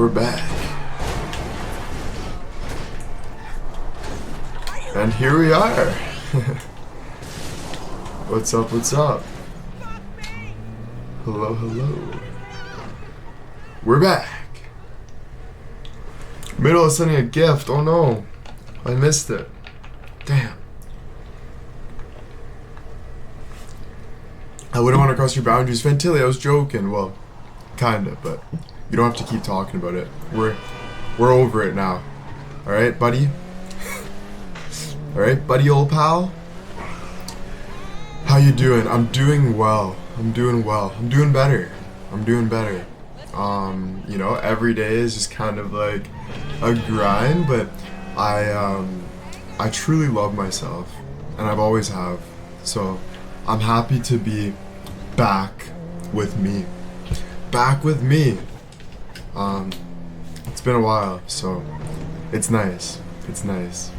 we're back. And here we are. What's up, what's up? Hello, hello. We're back. Middle of sending a gift. Oh no. I missed it. Damn. I wouldn't want to cross your boundaries. Fantilli, I was joking. Well, kinda, but you don't have to keep talking about it. We're over it now. Alright, buddy? Alright, buddy old pal? How you doing? I'm doing well. I'm doing well. I'm doing better. I'm doing better. You know, every day is just kind of like a grind, but I truly love myself, and I've always have. So I'm happy to be back with me. Back with me. It's been a while, so it's nice. It's nice.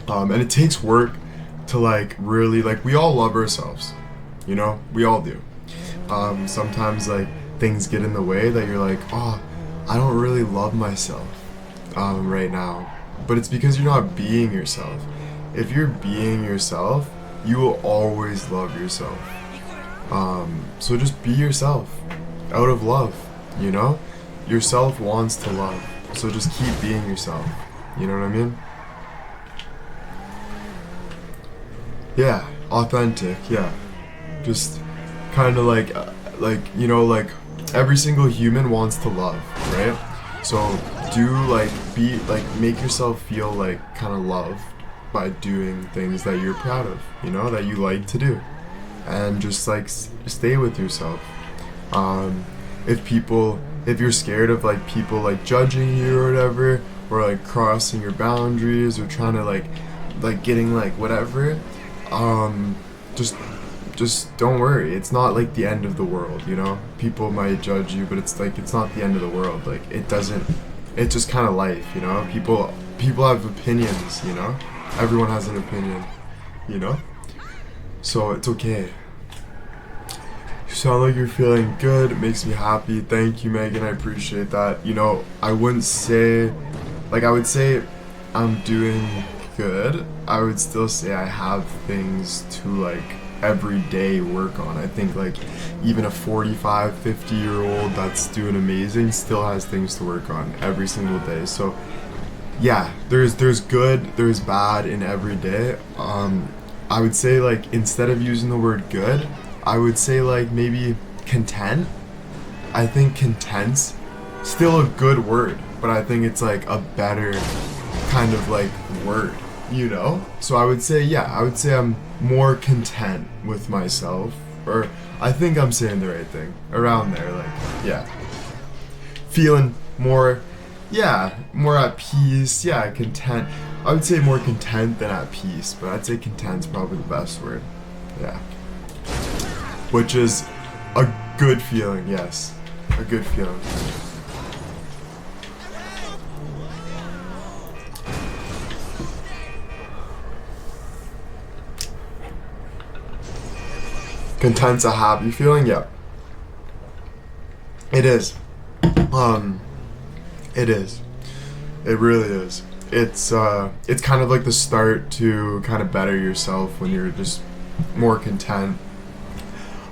And it takes work to like really, like, we all love ourselves, you know, we all do. Sometimes like things get in the way that you're like, oh, I don't really love myself right now, but it's because you're not being yourself. If you're being yourself, you will always love yourself. So just be yourself out of love, you know? Yourself wants to love, so just keep being yourself, you know what I mean? Yeah, authentic, yeah. Just kind of like, you know, like every single human wants to love, right? So do like, make yourself feel like kind of loved by doing things that you're proud of, you know, that you like to do. And just like stay with yourself. If you're scared of like people like judging you or whatever, or like crossing your boundaries or trying to like getting like whatever, just don't worry. It's not like the end of the world, you know? People might judge you, but it's like, it's not the end of the world. Like, it's just kind of life, you know? People have opinions, you know? Everyone has an opinion, you know? So it's okay. You sound like you're feeling good. It makes me happy. Thank you, Megan. I appreciate that. You know, I wouldn't say, like, I would say I'm doing good. I would still say I have things to like every day work on. I think like even a 45, 50-year-old that's doing amazing still has things to work on every single day. So yeah, there's good, there's bad in every day. I would say like instead of using the word good, I would say like maybe content. I think content's still a good word, but I think it's like a better kind of like word, you know? So I would say, yeah, I would say I'm more content with myself, or I think I'm saying the right thing, around there, like, yeah. Feeling more, yeah, more at peace, yeah, content. I would say more content than at peace, but I'd say content's probably the best word, yeah. Which is a good feeling, yes, a good feeling. Content's a happy feeling, yeah. It is. It is. It really is. It's kind of like the start to kind of better yourself when you're just more content.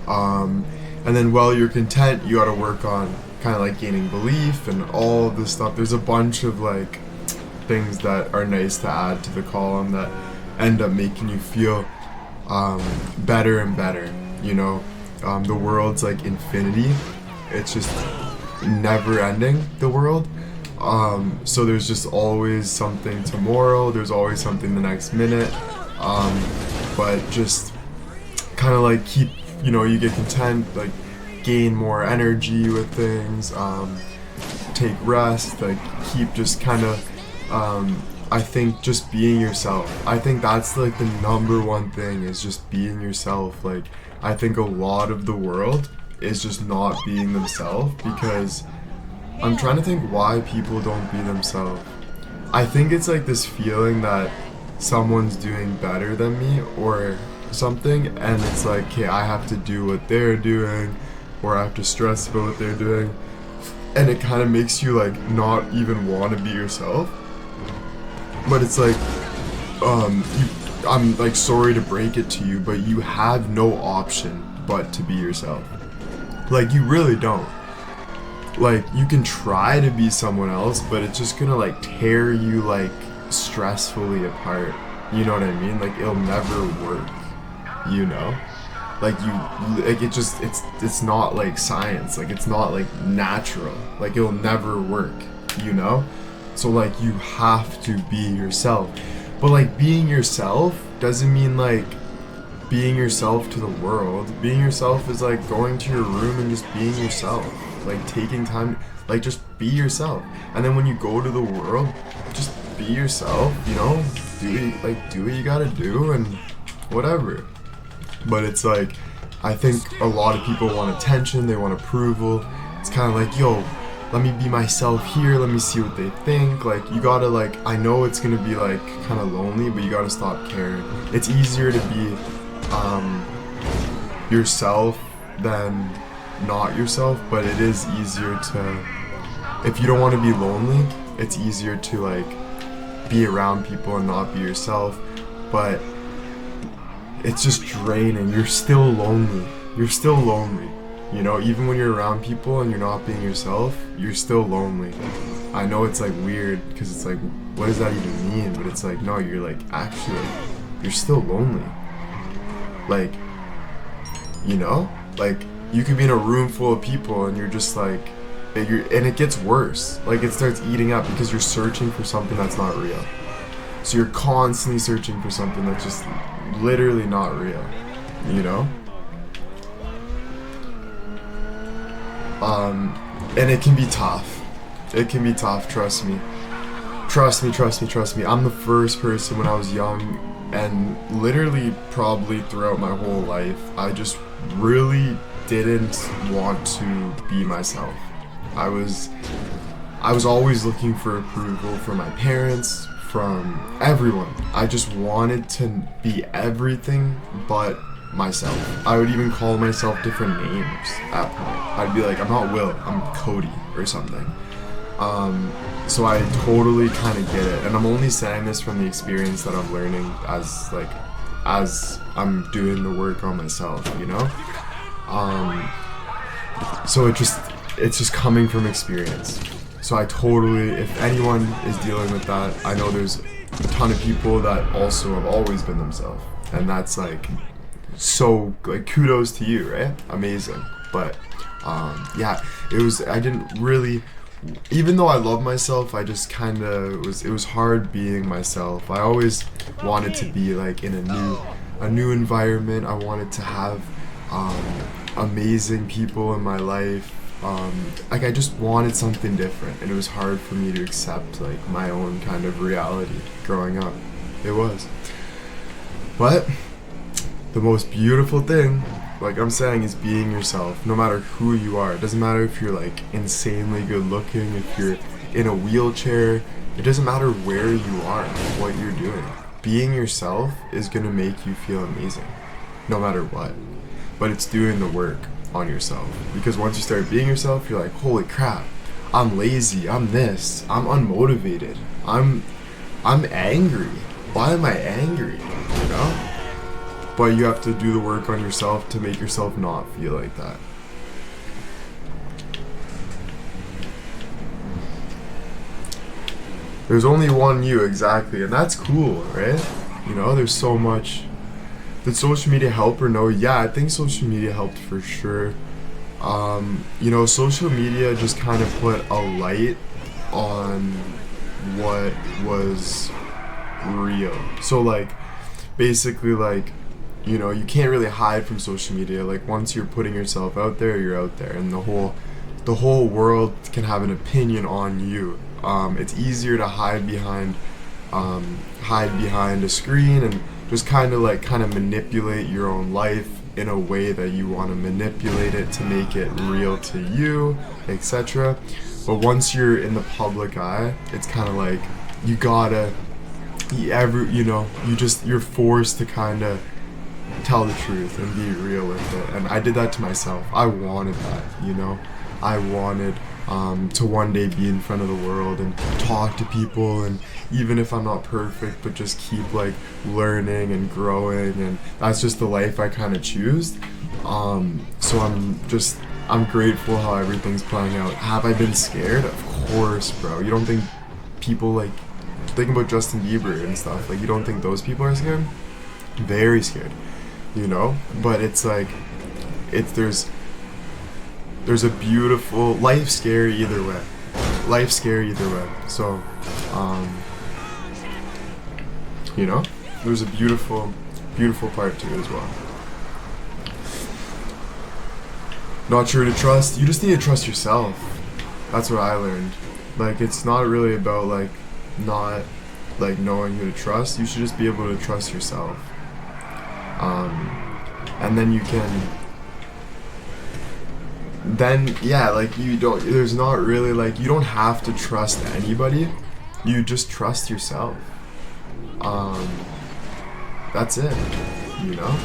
And then while you're content, you gotta work on kind of like gaining belief and all of this stuff. There's a bunch of like things that are nice to add to the column that end up making you feel better and better. You know, the world's like infinity. It's just never ending, the world. So there's just always something tomorrow. There's always something the next minute. But just kind of like keep, you know, you get content, like gain more energy with things, take rest, like keep just kind of, I think just being yourself. I think that's like the number one thing, is just being yourself. Like, I think a lot of the world is just not being themselves, because I'm trying to think why people don't be themselves. I think it's like this feeling that someone's doing better than me or something, and it's like, okay, I have to do what they're doing, or I have to stress about what they're doing. and it kind of makes you like not even want to be yourself. But it's like, I'm like sorry to break it to you, but you have no option but to be yourself. Like, you really don't. Like, you can try to be someone else, but it's just gonna like tear you like stressfully apart. You know what I mean? Like, it'll never work, you know? Like, it's not like science. Like, it's not like natural. Like, it'll never work, you know? So like, you have to be yourself. But like, being yourself doesn't mean like being yourself to the world. Being yourself is like going to your room and just being yourself. Like, taking time, like, just be yourself. And then when you go to the world, just be yourself, you know? Do what you gotta do and whatever. But it's like, I think a lot of people want attention, they want approval. It's kind of like, yo, let me be myself here, let me see what they think. Like, you gotta, like, I know it's gonna be like kind of lonely, but you gotta stop caring. It's easier to be yourself than not yourself, but it is easier to, if you don't want to be lonely, it's easier to like be around people and not be yourself. But it's just draining. You're still lonely, you know? Even when you're around people and you're not being yourself, you're still lonely. I know it's like weird, because it's like, what does that even mean? But it's like, no, you're like, actually, you're still lonely. Like, you know, like, you could be in a room full of people and you're just like, and it gets worse. Like, it starts eating up because you're searching for something that's not real. So you're constantly searching for something that's just literally not real, you know? And it can be tough. It can be tough, trust me. Trust me. I'm the first person when I was young, and literally probably throughout my whole life, I just really didn't want to be myself. I was always looking for approval from my parents, from everyone. I just wanted to be everything but myself. I would even call myself different names at point. I'd be like, I'm not Will, I'm Cody or something. So I totally kind of get it, and I'm only saying this from the experience that I'm learning as I'm doing the work on myself, you know? So it's just coming from experience. So I totally, if anyone is dealing with that, I know there's a ton of people that also have always been themselves, and that's like, so like, kudos to you, right? Amazing. But yeah, I didn't really, even though I love myself, I just kind of it was hard being myself. I always wanted to be like in a new environment. I wanted to have amazing people in my life. Like, I just wanted something different, and it was hard for me to accept like my own kind of reality growing up. It was. But the most beautiful thing, like I'm saying, is being yourself, no matter who you are. It doesn't matter if you're like insanely good looking, if you're in a wheelchair. It doesn't matter where you are, what you're doing. Being yourself is gonna make you feel amazing, no matter what. But it's doing the work on yourself, because once you start being yourself, you're like, holy crap, I'm lazy, I'm this, I'm unmotivated, I'm angry. Why am I angry? You know? But you have to do the work on yourself to make yourself not feel like that. There's only one you, exactly, and that's cool, right? You know, there's so much. Did social media help or no? Yeah, I think social media helped for sure. You know, social media just kind of put a light on what was real. So like, basically, like, you know, you can't really hide from social media. Like, once you're putting yourself out there, you're out there, and the whole world can have an opinion on you. It's easier to hide behind a screen and just kind of manipulate your own life in a way that you want to manipulate it to make it real to you, etc. But once you're in the public eye, it's kind of like you gotta, you're forced to kind of tell the truth and be real with it. And I did that to myself. I wanted that, you know? I wanted to one day be in front of the world and talk to people, and even if I'm not perfect, but just keep like learning and growing, and that's just the life I kind of choose. So I'm grateful how everything's playing out. Have I been scared? Of course, bro. You don't think people like think about Justin Bieber and stuff, like you don't think those people are scared? Very scared, you know? But it's like there's a beautiful life. Scary either way. Life scary either way. So you know, there's a beautiful part to it as well. Not sure to trust. You just need to trust yourself. That's what I learned. Like, it's not really about like not like knowing who to trust. You should just be able to trust yourself. And then you can. Then yeah, like you don't. There's not really like you don't have to trust anybody. You just trust yourself. That's it. You know.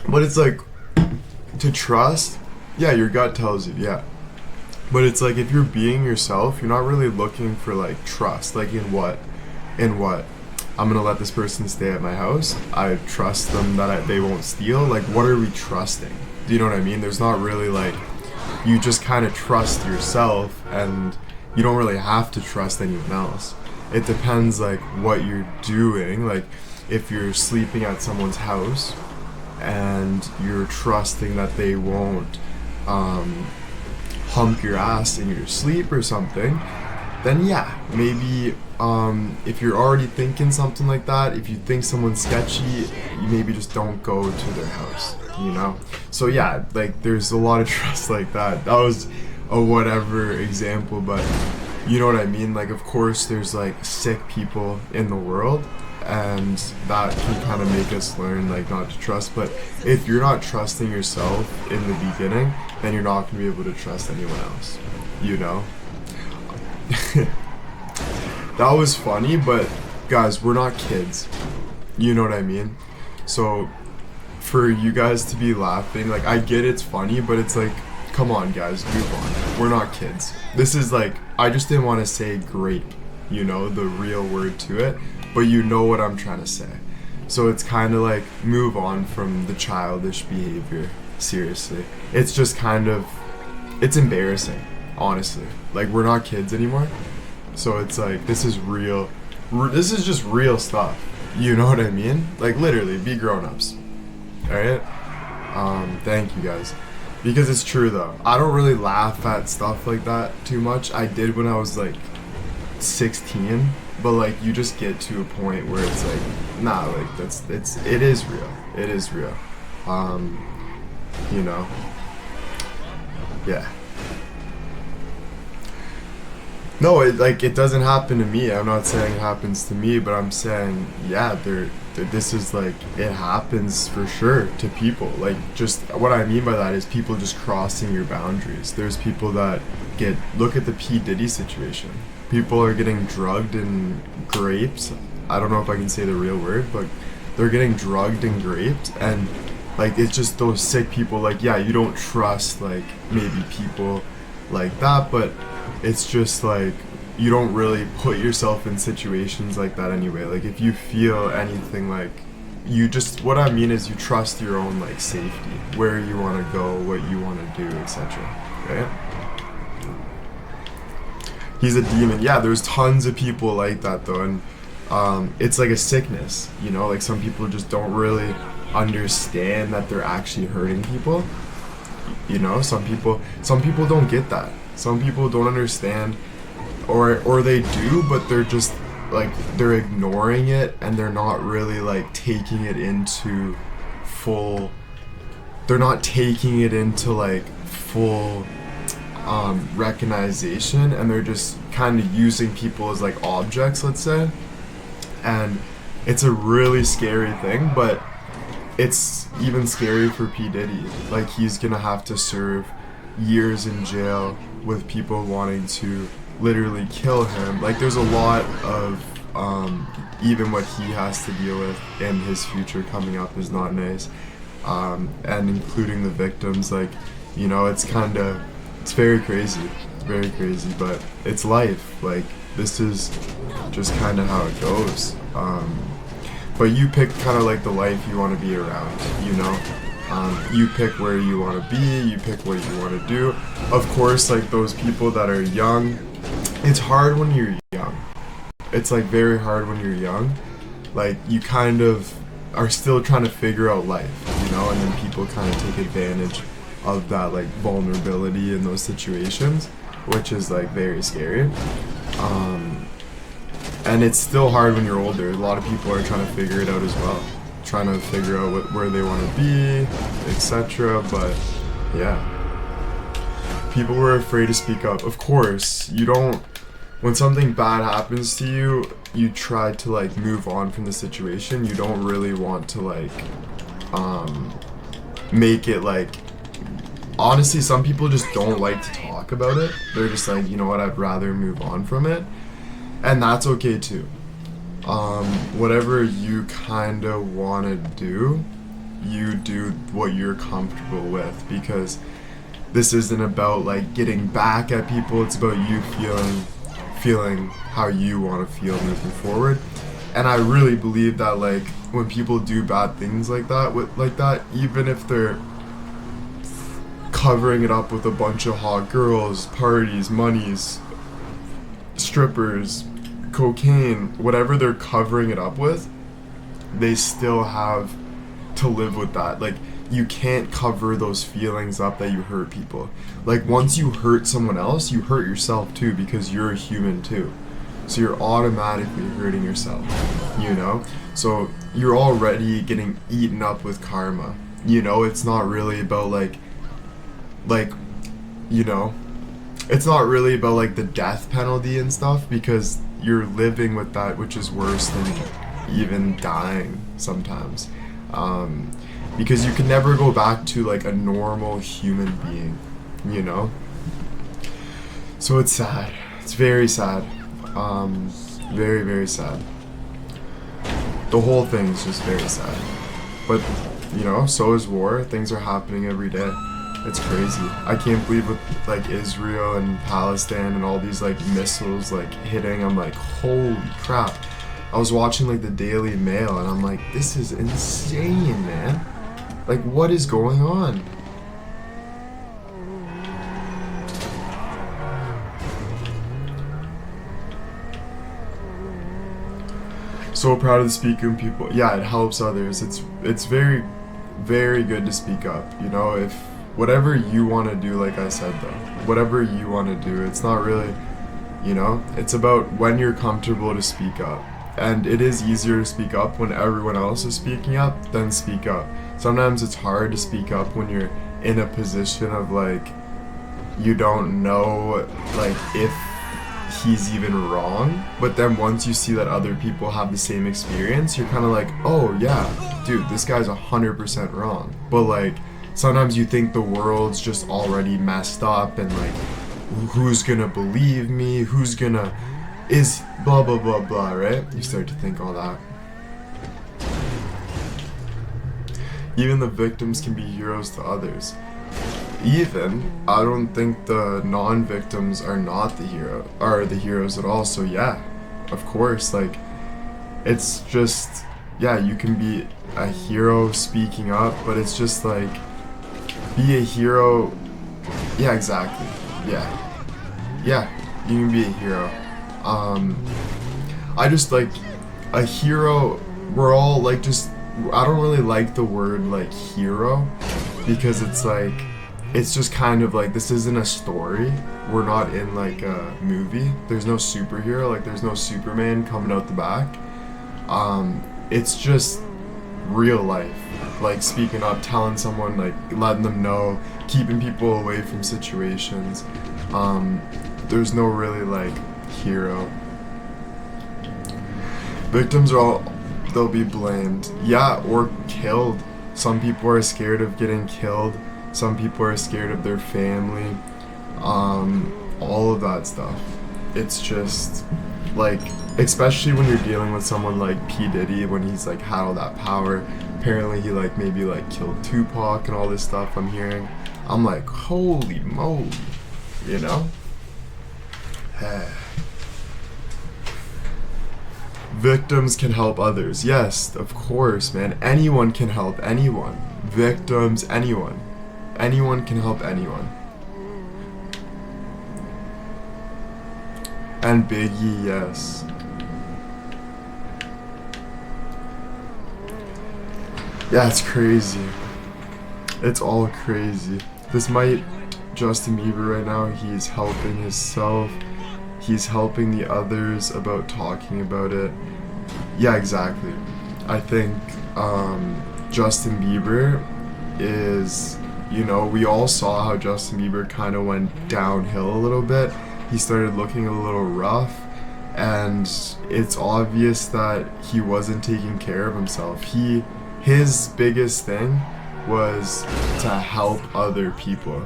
But it's like, to trust, yeah, your gut tells you, yeah. But it's like, if you're being yourself, you're not really looking for like trust. Like in what? I'm gonna let this person stay at my house. I trust them that they won't steal. Like, what are we trusting? Do you know what I mean? There's not really like, you just kind of trust yourself, and you don't really have to trust anyone else. It depends like what you're doing. Like, if you're sleeping at someone's house, and you're trusting that they won't hump your ass in your sleep or something, then yeah, maybe if you're already thinking something like that, if you think someone's sketchy, you maybe just don't go to their house, you know? So yeah, like there's a lot of trust like that. That was a whatever example, but you know what I mean? Like, of course there's like sick people in the world, and that can kind of make us learn like not to trust. But if you're not trusting yourself in the beginning, then you're not going to be able to trust anyone else, you know? That was funny, but guys, we're not kids, you know what I mean? So for you guys to be laughing, like, I get it's funny, but it's like, come on guys, move on. We're not kids. This is like, I just didn't want to say grape, you know, the real word to it, but you know what I'm trying to say. So it's kind of like, move on from the childish behavior. Seriously, it's just kind of, it's embarrassing, honestly. Like, we're not kids anymore, so it's like, this is real. This is just real stuff, you know what I mean? Like, literally, be grown-ups. All right. Thank you guys, because it's true though. I don't really laugh at stuff like that too much. I did when I was like 16, but like, you just get to a point where it's like, nah, like it is real. It is real. You know. Yeah. No, it doesn't happen to me. I'm not saying it happens to me, but I'm saying, yeah, this is like, it happens for sure to people. Like, just what I mean by that is people just crossing your boundaries. There's people that look at the P. Diddy situation. People are getting drugged in grapes. I don't know if I can say the real word, but they're getting drugged and graped, and like, it's just those sick people. Like, yeah, you don't trust like maybe people like that, but it's just like, you don't really put yourself in situations like that anyway. Like, if you feel anything, like, you just, what I mean is, you trust your own like safety, where you want to go, what you want to do, etc. Right? He's a demon. Yeah, there's tons of people like that though, and it's like a sickness, you know? Like, some people just don't really understand that they're actually hurting people, you know? Some people don't get that. Some people don't understand, or they do, but they're just like, they're ignoring it, and they're not really like taking it into full, they're not taking it into like full recognition, and they're just kind of using people as like objects, let's say. And it's a really scary thing, but it's even scary for P. Diddy. Like, he's gonna have to serve years in jail with people wanting to literally kill him. Like, there's a lot of even what he has to deal with in his future coming up is not nice. and including the victims. Like, you know, it's very crazy. It's very crazy, but it's life. Like, this is just kind of how it goes. But you pick kind of like the life you want to be around, you know? You pick where you want to be, you pick what you want to do. Of course, like those people that are young, it's hard when you're young. It's like very hard when you're young. Like, you kind of are still trying to figure out life, you know? And then people kind of take advantage of that, like, vulnerability in those situations, which is like very scary. And it's still hard when you're older. A lot of people are trying to figure it out as well, trying to figure out where they want to be, etc. But yeah, people were afraid to speak up. Of course, you don't. When something bad happens to you, you try to like move on from the situation. You don't really want to like make it like. Honestly, some people just don't like to talk about it. They're just like, you know what, I'd rather move on from it. And that's okay too. Whatever you kind of want to do, you do what you're comfortable with, because this isn't about like getting back at people. It's about you feeling how you want to feel moving forward. And I really believe that like when people do bad things like that, even if they're covering it up with a bunch of hot girls, parties, monies, strippers, cocaine, whatever they're covering it up with, they still have to live with that. Like, you can't cover those feelings up that you hurt people. Like, once you hurt someone else, you hurt yourself too, because you're a human too. So you're automatically hurting yourself, you know? So you're already getting eaten up with karma. You know, it's not really about like, you know, it's not really about like the death penalty and stuff, because you're living with that, which is worse than even dying sometimes. Because you can never go back to like a normal human being, you know? So it's sad. It's very sad. Very, very sad. The whole thing is just very sad. But, you know, so is war. Things are happening every day. It's crazy. I can't believe with like Israel and Palestine and all these like missiles like hitting. I'm like, holy crap. I was watching like the Daily Mail and I'm like, this is insane, man. Like, what is going on? So proud of the speaking people. Yeah, it helps others. It's very, very good to speak up. You know, if whatever you want to do, like I said though, whatever you want to do, it's not really, you know, it's about when you're comfortable to speak up. And it is easier to speak up when everyone else is speaking up than speak up. Sometimes it's hard to speak up when you're in a position of like, you don't know like if he's even wrong, but then once you see that other people have the same experience, you're kind of like, oh yeah, dude, this guy's 100% wrong. But like, sometimes you think the world's just already messed up and like, who's gonna believe me? Who's gonna, is blah blah blah blah, right? You start to think all that. Even the victims can be heroes to others. Even, I don't think the non-victims are not the heroes at all. So yeah, of course, like, it's just, yeah, you can be a hero speaking up, but it's just like, be a hero. Yeah, exactly. Yeah, you can be a hero. I just like a hero. We're all like, just, I don't really like the word like hero, because it's like, it's just kind of like, this isn't a story. We're not in like a movie. There's no superhero, like there's no Superman coming out the back. It's just real life. Like speaking up, telling someone, like letting them know, keeping people away from situations. There's no really like hero. Victims are all, they'll be blamed. Yeah, or killed. Some people are scared of getting killed. Some people are scared of their family, all of that stuff. It's just, like, especially when you're dealing with someone like P. Diddy, when he's, like, had all that power, Apparently he like maybe like killed Tupac and all this stuff I'm hearing. I'm like, holy moly, you know? Victims can help others. Yes, of course, man. Anyone can help anyone. Victims, anyone. Anyone can help anyone. And Biggie, yes. Yeah, it's crazy. It's all crazy. This might, Justin Bieber right now, he's helping himself. He's helping the others about talking about it. Yeah, exactly. I think Justin Bieber is, you know, we all saw how Justin Bieber kind of went downhill a little bit. He started looking a little rough, and it's obvious that he wasn't taking care of himself. His biggest thing was to help other people.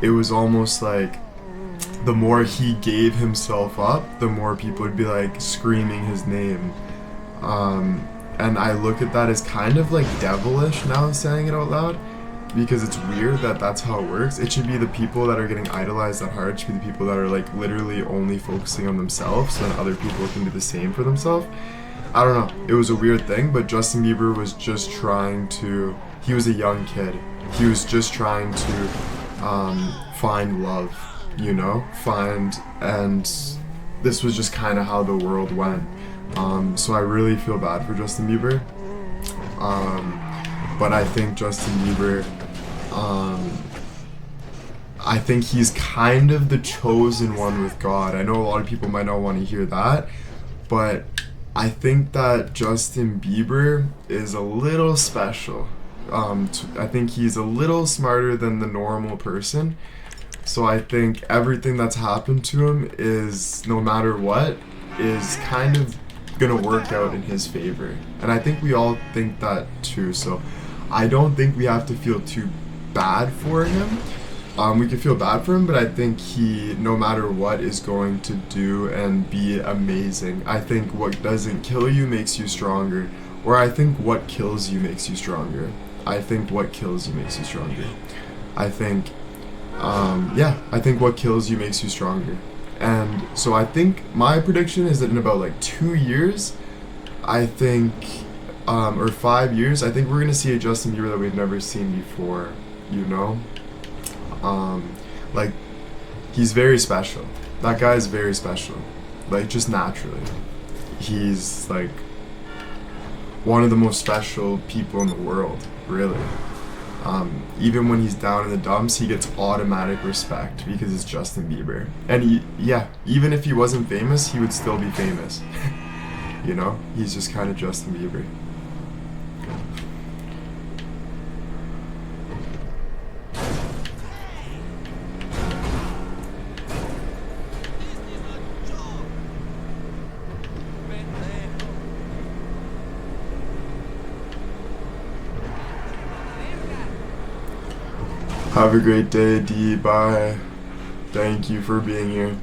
It was almost like the more he gave himself up, the more people would be like screaming his name. And I look at that as kind of like devilish now saying it out loud, because it's weird that that's how it works. It should be the people that are getting idolized at heart should be the people that are like literally only focusing on themselves, so then other people can do the same for themselves. I don't know, it was a weird thing, but Justin Bieber was just trying to, he was a young kid, he was just trying to find love, you know, and this was just kind of how the world went. So I really feel bad for Justin Bieber, but I think Justin Bieber, I think he's kind of the chosen one with God. I know a lot of people might not want to hear that, but I think that Justin Bieber is a little special. I think he's a little smarter than the normal person. So I think everything that's happened to him is, no matter what, is kind of gonna work out in his favor. And I think we all think that too. So I don't think we have to feel too bad for him. We can feel bad for him, but I think he, no matter what, is going to do and be amazing. I think what doesn't kill you makes you stronger. Or I think what kills you makes you stronger. I think what kills you makes you stronger. I think, I think what kills you makes you stronger. And so I think my prediction is that in about like 2 years, I think, or 5 years, I think we're gonna see a Justin Bieber that we've never seen before, you know? Like, he's very special. That guy is very special. Like, just naturally. He's like one of the most special people in the world, really. Even when he's down in the dumps, he gets automatic respect because it's Justin Bieber. And even if he wasn't famous, he would still be famous. You know, he's just kind of Justin Bieber. Have a great day, D. Bye. Thank you for being here.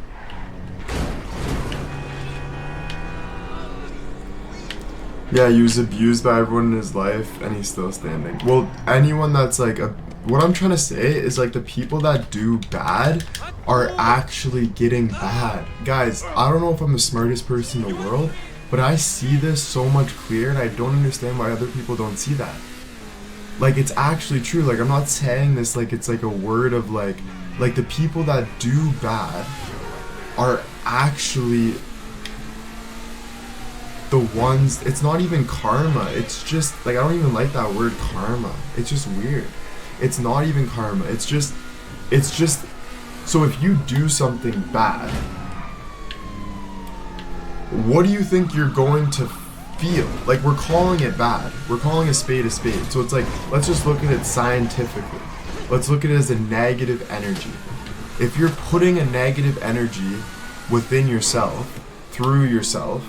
Yeah, he was abused by everyone in his life, and he's still standing. Well, anyone that's like what I'm trying to say is like the people that do bad are actually getting bad. Guys, I don't know if I'm the smartest person in the world, but I see this so much clearer, and I don't understand why other people don't see that. Like, it's actually true. Like, I'm not saying this like it's like a word of like the people that do bad are actually the ones. It's not even karma. It's just like, I don't even like that word karma. It's just weird. It's not even karma. It's just so if you do something bad, what do you think you're going to feel? Like, we're calling it bad. We're calling a spade a spade. So it's like, let's just look at it scientifically. Let's look at it as a negative energy. If you're putting a negative energy within yourself, through yourself,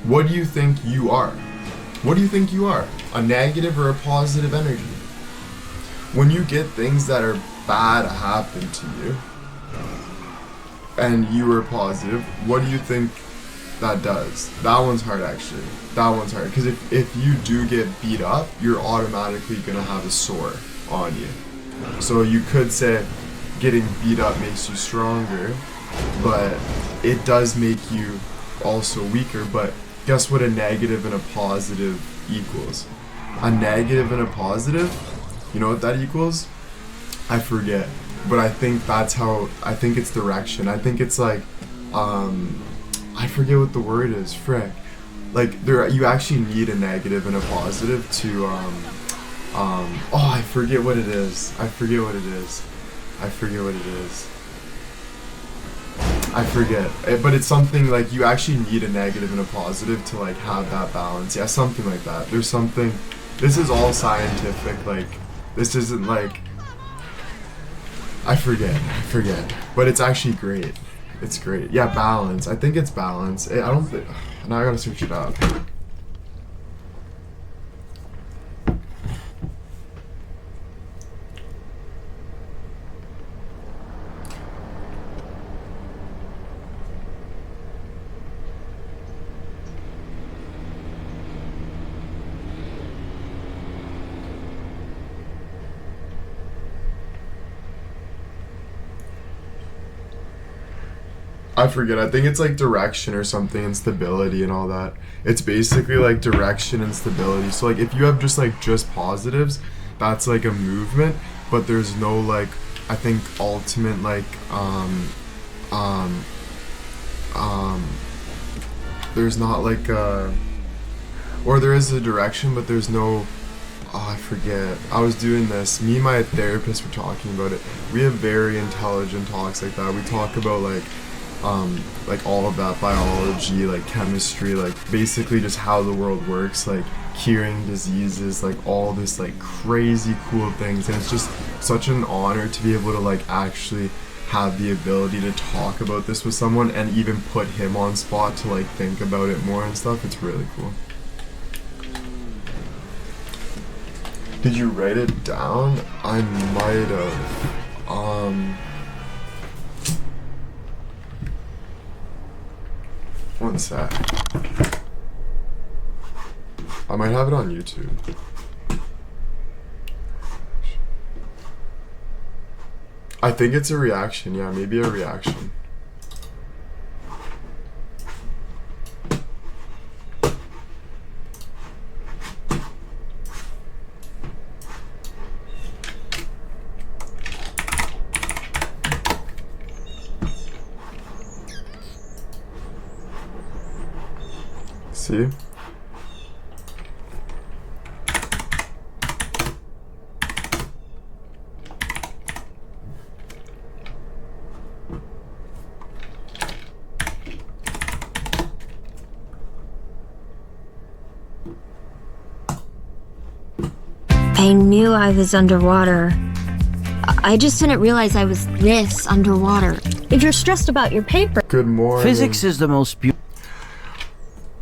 what do you think you are? What do you think you are? A negative or a positive energy? When you get things that are bad happen to you, and you are positive, what do you think That does. That one's hard, actually. That one's hard. Because if you do get beat up, you're automatically going to have a sore on you. So you could say getting beat up makes you stronger, but it does make you also weaker. But guess what a negative and a positive equals? A negative and a positive, you know what that equals? I forget. But I think that's how, I think it's direction. I think it's like, I forget what the word is, frick. Like, you actually need a negative and a positive to, oh, I forget what it is. I forget. But it's something like you actually need a negative and a positive to like have that balance. Yeah, something like that. There's something, this is all scientific, like, this isn't like, I forget. But it's actually great. It's great. Yeah, balance. I think it's balance. I don't think... Now I gotta search it up. I forget. I think it's like direction or something and stability and all that. It's basically like direction and stability. So like if you have just positives, that's like a movement, but there's no like, I think ultimate like there's not like or there is a direction, but there's no, oh, I forget. I was doing this. Me and my therapist were talking about it. We have very intelligent talks like that. We talk about like all of that, biology, like chemistry, like basically just how the world works, like curing diseases, like all this like crazy cool things. And it's just such an honor to be able to like actually have the ability to talk about this with someone and even put him on spot to like think about it more and stuff. It's really cool. Did you write it down? I might have. One sec. I might have it on YouTube. I think it's a reaction. Yeah, maybe a reaction. See? I knew I was underwater. I just didn't realize I was this underwater. If you're stressed about your paper... Good morning. Physics is the most beautiful...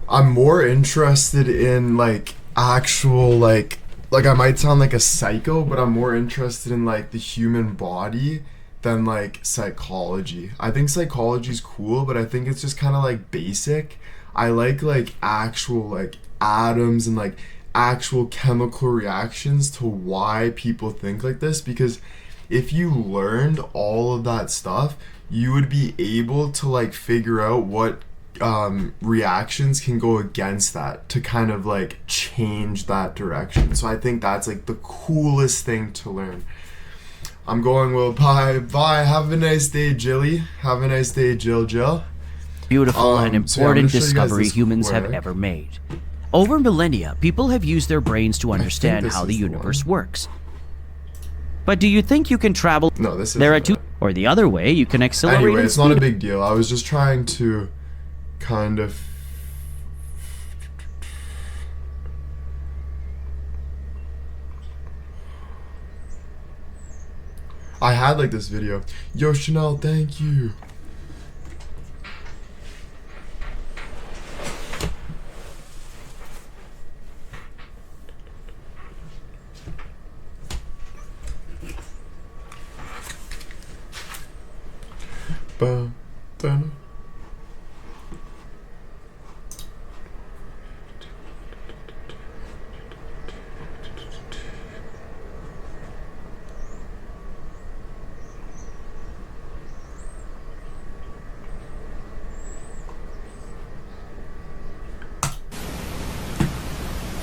I'm more interested in like actual like I might sound like a psycho, but I'm more interested in like the human body than like psychology. I think psychology's cool, but I think it's just kind of like basic. I like actual like atoms and like actual chemical reactions to why people think like this, because if you learned all of that stuff, you would be able to like figure out what reactions can go against that to kind of like change that direction. So I think that's like the coolest thing to learn. I'm going, Will. Bye. Have a nice day, Jilly. Have a nice day, Jill. Beautiful and important so yeah, discovery humans have ever made. Over millennia, people have used their brains to understand how the universe works. But do you think you can travel? No, this is. There are two, or the other way, you can accelerate. Anyway, it's not a big deal. I was just trying to kind of. I had like this video. Yo, Chanel, thank you.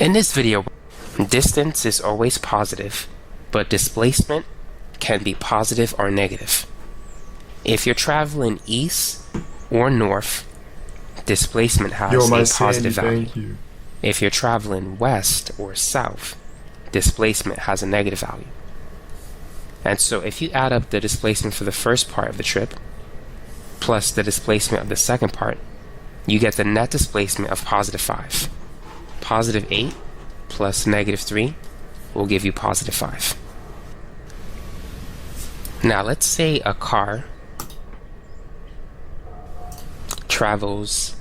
In this video, distance is always positive, but displacement can be positive or negative. If you're traveling east or north, displacement has a positive value. If you're traveling west or south, displacement has a negative value. And so if you add up the displacement for the first part of the trip plus the displacement of the second part, you get the net displacement of positive 5. Positive 8 plus negative 3 will give you positive 5. Now let's say a car travels.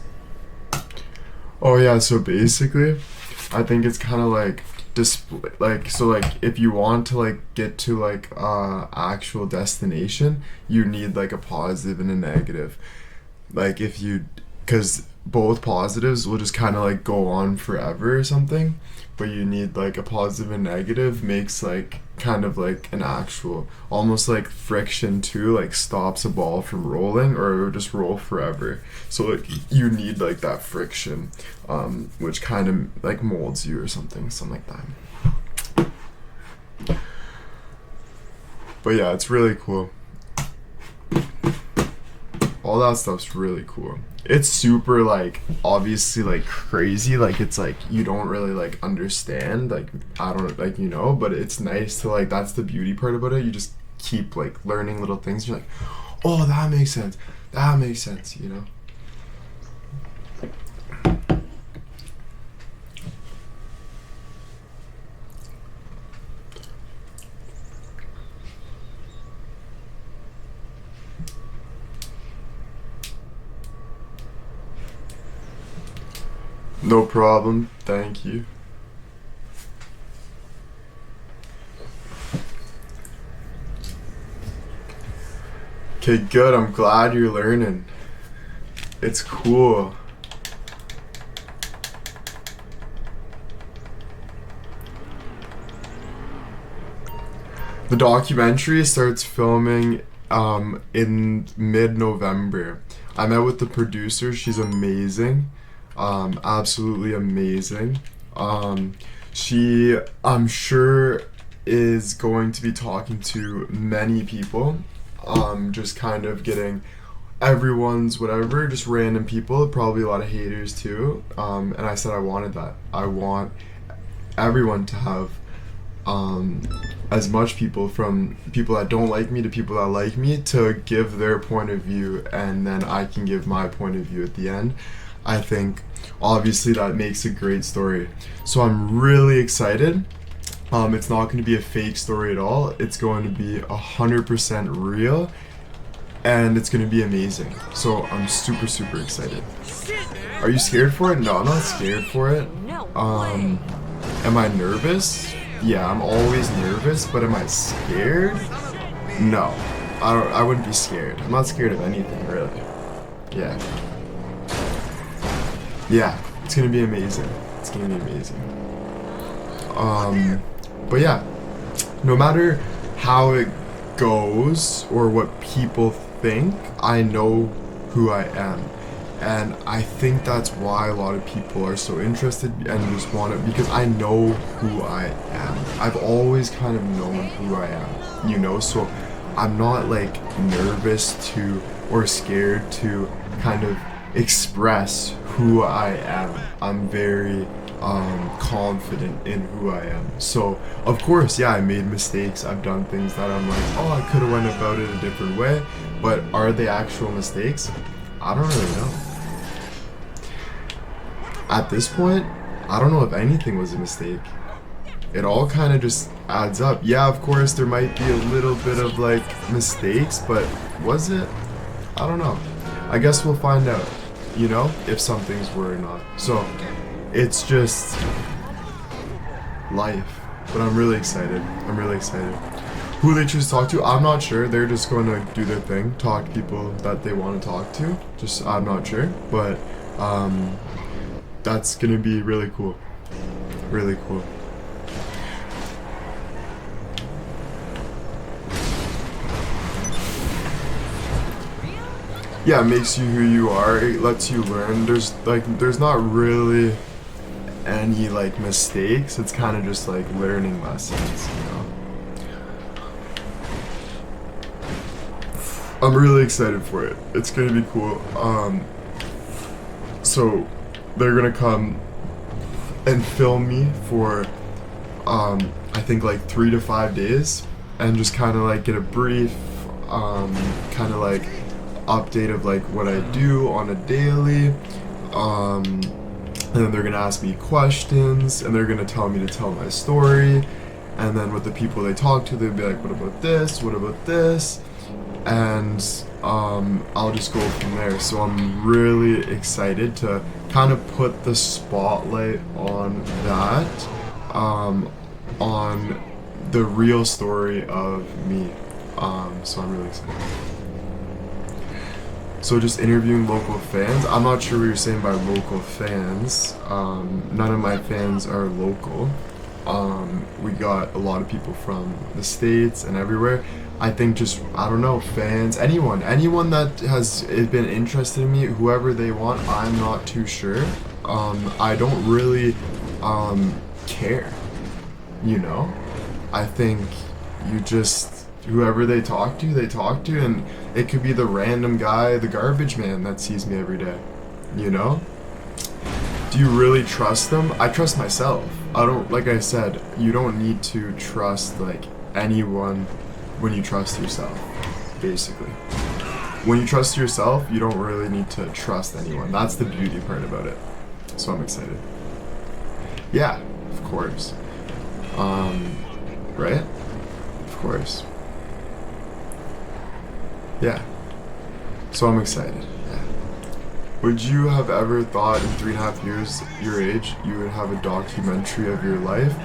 Oh yeah, so basically, I think it's kind of like if you want to like get to like actual destination, you need like a positive and a negative. Like if you, because both positives will just kind of like go on forever or something, but you need like a positive and negative makes like kind of like an actual, almost like friction too, like stops a ball from rolling, or it would just roll forever. So like you need like that friction, which kind of like molds you or something like that. But yeah, it's really cool. All that stuff's really cool. It's super like obviously like crazy, like it's like you don't really like understand, like I don't like, you know, but it's nice to like, that's the beauty part about it. You just keep like learning little things. You're like, oh, that makes sense, you know. No problem, thank you. Okay, good, I'm glad you're learning. It's cool. The documentary starts filming in mid-November. I met with the producer, she's amazing. Absolutely amazing. She, I'm sure, is going to be talking to many people, just kind of getting everyone's whatever, just random people, probably a lot of haters too. And I said I wanted that. I want everyone to have as much people, from people that don't like me to people that like me, to give their point of view, and then I can give my point of view at the end. I think obviously that makes a great story. So I'm really excited. It's not going to be a fake story at all. It's going to be 100% real, and it's going to be amazing. So I'm super, super excited. Are you scared for it? No, I'm not scared for it. Am I nervous? Yeah, I'm always nervous, but am I scared? No, I wouldn't be scared. I'm not scared of anything, really. Yeah, it's gonna be amazing. It's gonna be amazing. But yeah, no matter how it goes or what people think, I know who I am. And I think that's why a lot of people are so interested and just want it, because I know who I am. I've always kind of known who I am, you know, so I'm not like nervous to or scared to kind of express who I am. I'm very confident in who I am. So of course, yeah, I made mistakes. I've done things that I'm like, oh, I could have went about it a different way, but are they actual mistakes? I don't really know. At this point, I don't know if anything was a mistake. It all kind of just adds up. Yeah, of course, there might be a little bit of like mistakes, but was it? I don't know. I guess we'll find out, you know, if some things were or not. So it's just life. But I'm really excited. I'm really excited. Who they choose to talk to, I'm not sure. They're just going to do their thing, talk to people that they want to talk to. Just, I'm not sure. But that's going to be really cool. Really cool. Yeah, it makes you who you are. It lets you learn. There's not really any like mistakes. It's kind of just like learning lessons, you know. I'm really excited for it. It's gonna be cool. So they're gonna come and film me for I think like 3 to 5 days, and just kind of like get a brief kind of like update of like what I do on a daily, and then they're gonna ask me questions, and they're gonna tell me to tell my story, and then with the people they talk to, they'll be like, what about this, what about this, and I'll just go from there. So I'm really excited to kind of put the spotlight on that, on the real story of me. So I'm really excited. So just interviewing local fans. I'm not sure what you're saying by local fans. None of my fans are local. We got a lot of people from the States and everywhere. I think just, I don't know, fans, anyone that has been interested in me, whoever they want, I'm not too sure. I don't really care, you know? I think you just, whoever they talk to, and it could be the random guy, the garbage man that sees me every day, you know? Do you really trust them? I trust myself. I don't, like I said, you don't need to trust like anyone when you trust yourself, basically. When you trust yourself, you don't really need to trust anyone. That's the beauty part about it. So I'm excited. Yeah, of course. Right? Of course. Yeah. So I'm excited. Yeah. Would you have ever thought in 3.5 years, your age, you would have a documentary of your life?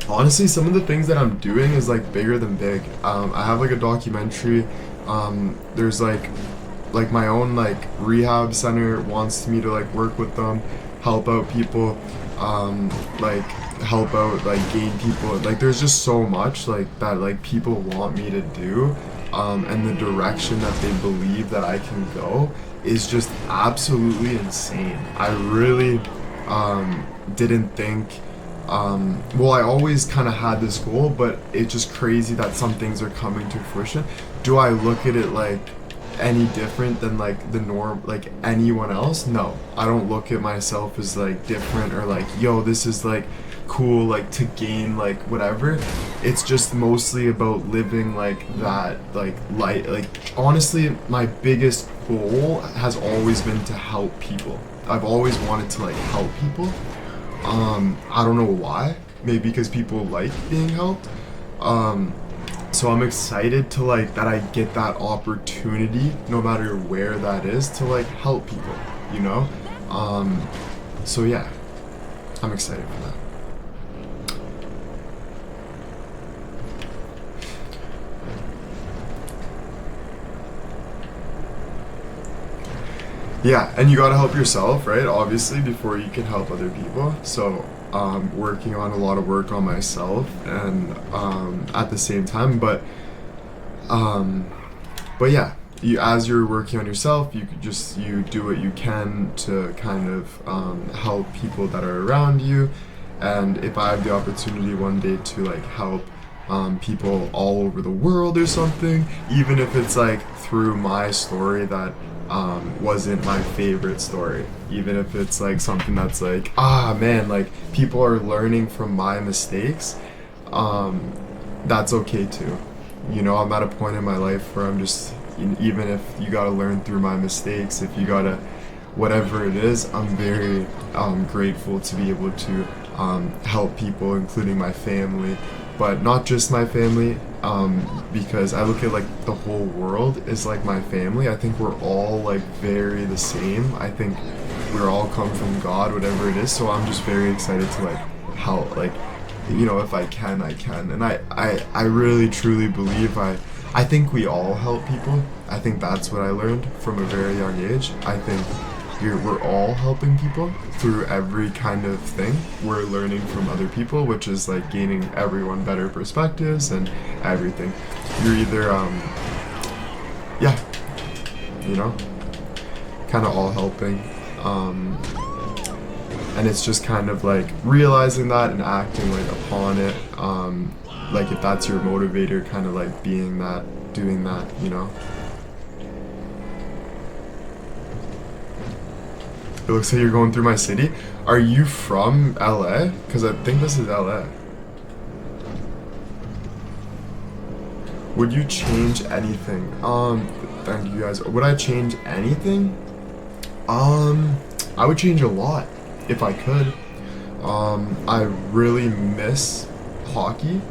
Honestly, some of the things that I'm doing is like bigger than big. I have like a documentary. There's like my own like rehab center wants me to like work with them, help out people, like help out like gay people. Like there's just so much like that like people want me to do, and the direction that they believe that I can go is just absolutely insane. I really didn't think. Well, I always kind of had this goal, but it's just crazy that some things are coming to fruition. Do I look at it like any different than like the norm, like anyone else? No, I don't look at myself as like different or like, yo, this is like cool, like to gain like whatever. It's just mostly about living like that, like light. Like honestly, my biggest goal has always been to help people. I've always wanted to like help people. I don't know why. Maybe because people like being helped. So I'm excited to like that I get that opportunity, no matter where that is, to like help people, you know? So yeah, I'm excited for that. Yeah, and you gotta help yourself, right? Obviously, before you can help other people. So, working on a lot of work on myself, and at the same time, but yeah, as you're working on yourself, you do what you can to kind of help people that are around you, and if I have the opportunity one day to like help people all over the world or something, even if it's like through my story that wasn't my favorite story, even if it's like something that's like, man, like people are learning from my mistakes, that's okay too. You know, I'm at a point in my life where I'm just, even if you gotta learn through my mistakes, if you gotta, whatever it is, I'm very grateful to be able to help people, including my family, but not just my family, because I look at like the whole world is like my family. I think we're all like very the same. I think we're all come from God, whatever it is. So I'm just very excited to like help, like, you know, if I can, I can. And I really truly believe I think we all help people. I think that's what I learned from a very young age. I think we're all helping people through every kind of thing. We're learning from other people, which is like gaining everyone better perspectives and everything. You're either, yeah, you know, kind of all helping. and it's just kind of like realizing that and acting like upon it, like if that's your motivator, kind of like being that, doing that, you know. It looks like you're going through my city. Are you from LA? Because I think this is LA. Would you change anything? Thank you guys. Would I change anything? I would change a lot if I could. I really miss hockey.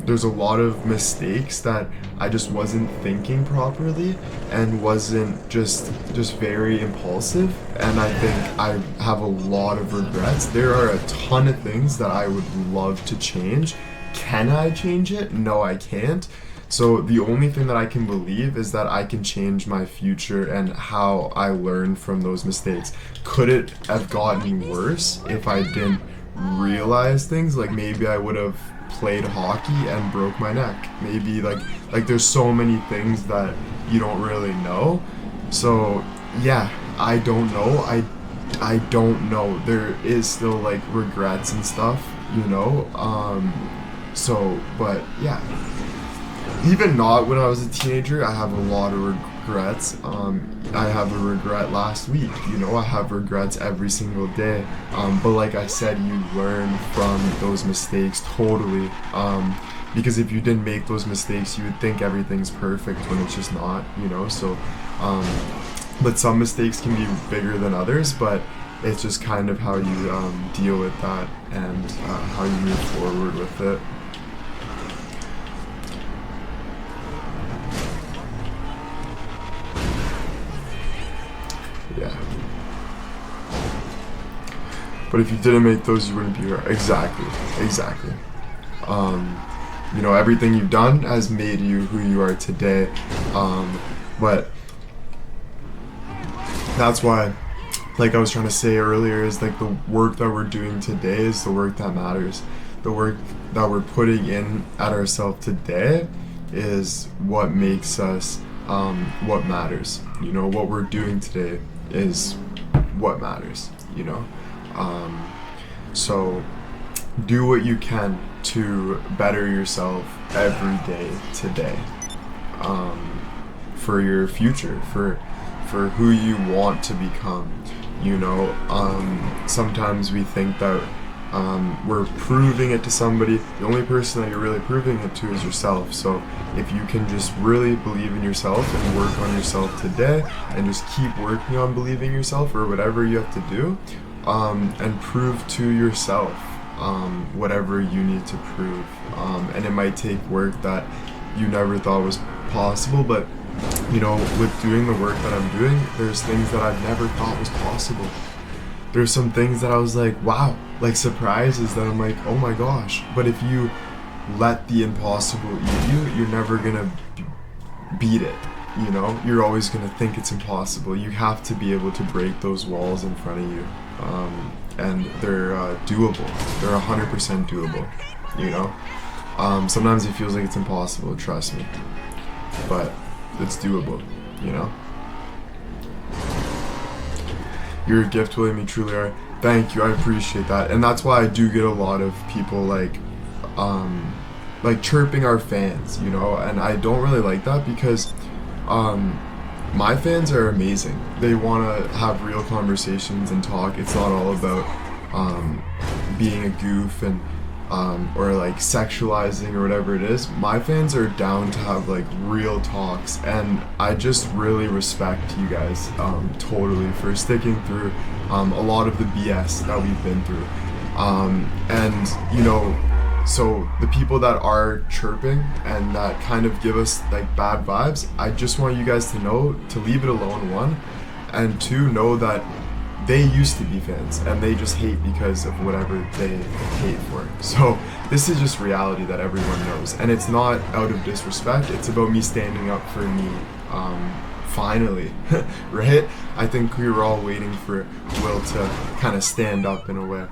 There's a lot of mistakes that I just wasn't thinking properly and wasn't just very impulsive, and I think I have a lot of regrets. There are a ton of things that I would love to change. Can I change it? No, I can't. So the only thing that I can believe is that I can change my future and how I learn from those mistakes. Could it have gotten worse if I didn't realize things? Like maybe I would have played hockey and broke my neck. Maybe like there's so many things that you don't really know. So yeah, I don't know. I don't know. There is still like regrets and stuff, you know. So but yeah. Even not when I was a teenager, I have a lot of regrets. I have a regret last week, you know, I have regrets every single day. But like I said, you learn from those mistakes totally. Because if you didn't make those mistakes, you would think everything's perfect when it's just not, you know, so, but some mistakes can be bigger than others, but it's just kind of how you deal with that and how you move forward with it. Yeah. But if you didn't make those, you wouldn't be here. Exactly. You know, everything you've done has made you who you are today. But that's why, like I was trying to say earlier, is like the work that we're doing today is the work that matters. The work that we're putting in at ourselves today is what makes us what matters. You know, what we're doing today is what matters, you know. So do what you can to better yourself every day today, for your future, for who you want to become, you know. Sometimes we think that we're proving it to somebody. The only person that you're really proving it to is yourself. So if you can just really believe in yourself and work on yourself today and just keep working on believing yourself or whatever you have to do, and prove to yourself whatever you need to prove. And it might take work that you never thought was possible, but you know, with doing the work that I'm doing, there's things that I've never thought was possible. There's some things that I was like, wow, like surprises that I'm like, oh my gosh. But if you let the impossible eat you, you're never gonna beat it, you know? You're always gonna think it's impossible. You have to be able to break those walls in front of you. And they're doable. They're 100% doable, you know? Sometimes it feels like it's impossible, trust me. But it's doable, you know? You're a gift, William, you truly are. Thank you, I appreciate that. And that's why I do get a lot of people like chirping our fans, you know? And I don't really like that because my fans are amazing. They want to have real conversations and talk. It's not all about being a goof and or like sexualizing or whatever it is. My fans are down to have like real talks, and I just really respect you guys totally for sticking through a lot of the BS that we've been through. And you know, so the people that are chirping and that kind of give us like bad vibes, I just want you guys to know to leave it alone, one, and two, know that they used to be fans and they just hate because of whatever they hate for. So this is just reality that everyone knows, and it's not out of disrespect, it's about me standing up for me, finally, right? I think we were all waiting for Will to kind of stand up in a way,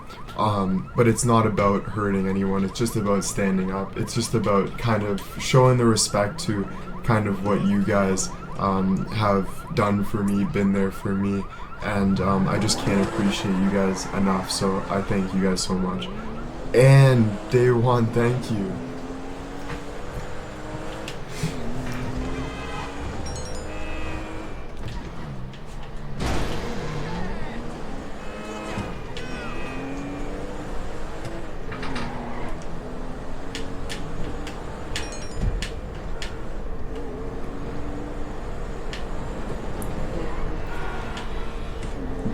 but it's not about hurting anyone, it's just about standing up. It's just about kind of showing the respect to kind of what you guys have done for me, been there for me, and I just can't appreciate you guys enough, so I thank you guys so much. And Day One, thank you.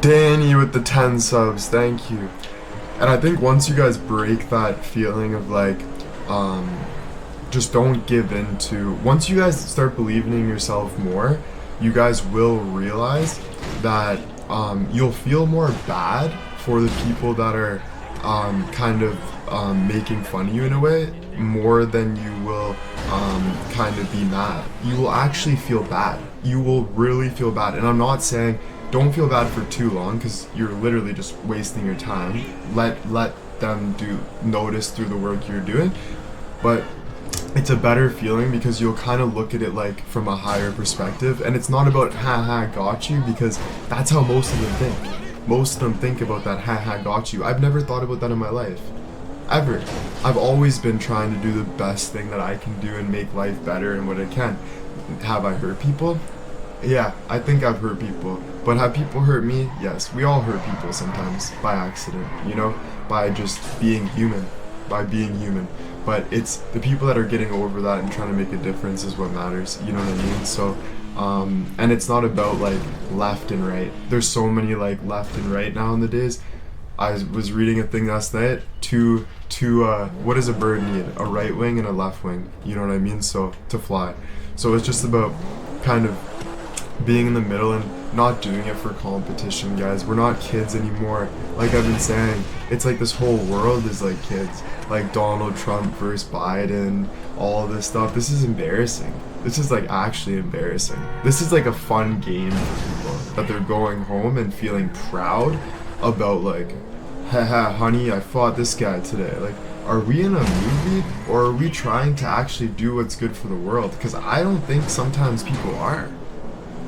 Danny with the 10 subs, thank you. And I think once you guys break that feeling of like, just don't give in to, once you guys start believing in yourself more, you guys will realize that you'll feel more bad for the people that are kind of making fun of you in a way, more than you will kind of be mad. You will actually feel bad. You will really feel bad. And I'm not saying don't feel bad for too long, because you're literally just wasting your time. Let them notice through the work you're doing. But it's a better feeling because you'll kind of look at it like from a higher perspective, and it's not about haha got you, because that's how most of them think. Most of them think about that haha got you. I've never thought about that in my life. Ever. I've always been trying to do the best thing that I can do and make life better in what I can. Have I hurt people? Yeah, I think I've hurt people. But have people hurt me? Yes, we all hurt people sometimes by accident, you know, by just being human, But it's the people that are getting over that and trying to make a difference is what matters, you know what I mean? So, and it's not about like left and right. There's so many like left and right nowadays. I was reading a thing last night, what does a bird need? A right wing and a left wing, you know what I mean? So, to fly. So it's just about kind of being in the middle and not doing it for competition, guys. We're not kids anymore. Like I've been saying, it's like this whole world is like kids. Like Donald Trump versus Biden, all this stuff. This is embarrassing. This is like actually embarrassing. This is like a fun game for people that they're going home and feeling proud about, like, haha, honey, I fought this guy today. Like, are we in a movie, or are we trying to actually do what's good for the world? Because I don't think sometimes people are.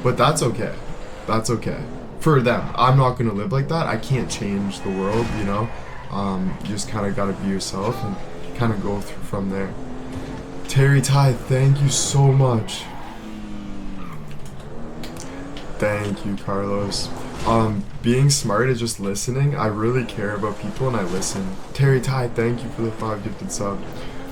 But that's okay. That's okay. For them. I'm not going to live like that. I can't change the world, you know? You just kind of got to be yourself and kind of go through from there. Terry Ty, thank you so much. Thank you, Carlos. Being smart is just listening. I really care about people and I listen. Terry Ty, thank you for the 5 gifted sub.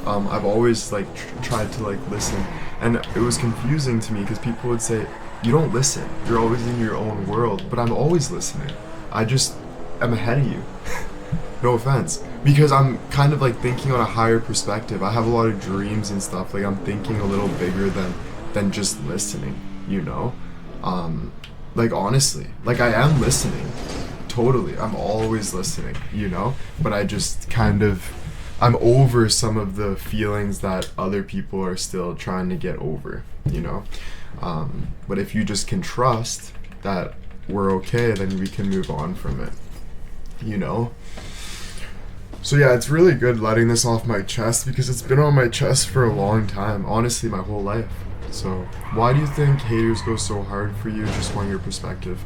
I've always like tried to like listen, and it was confusing to me because people would say, you don't listen, you're always in your own world. But I'm always listening. I just am ahead of you. No offense, because I'm kind of like thinking on a higher perspective. I have a lot of dreams and stuff. Like I'm thinking a little bigger than just listening, you know? Like honestly, like I am listening, totally. I'm always listening, you know? But I just kind of, I'm over some of the feelings that other people are still trying to get over, you know? But if you just can trust that we're okay, then we can move on from it, you know? So yeah, it's really good letting this off my chest because it's been on my chest for a long time, honestly, my whole life. So why do you think haters go so hard for you? Just want your perspective.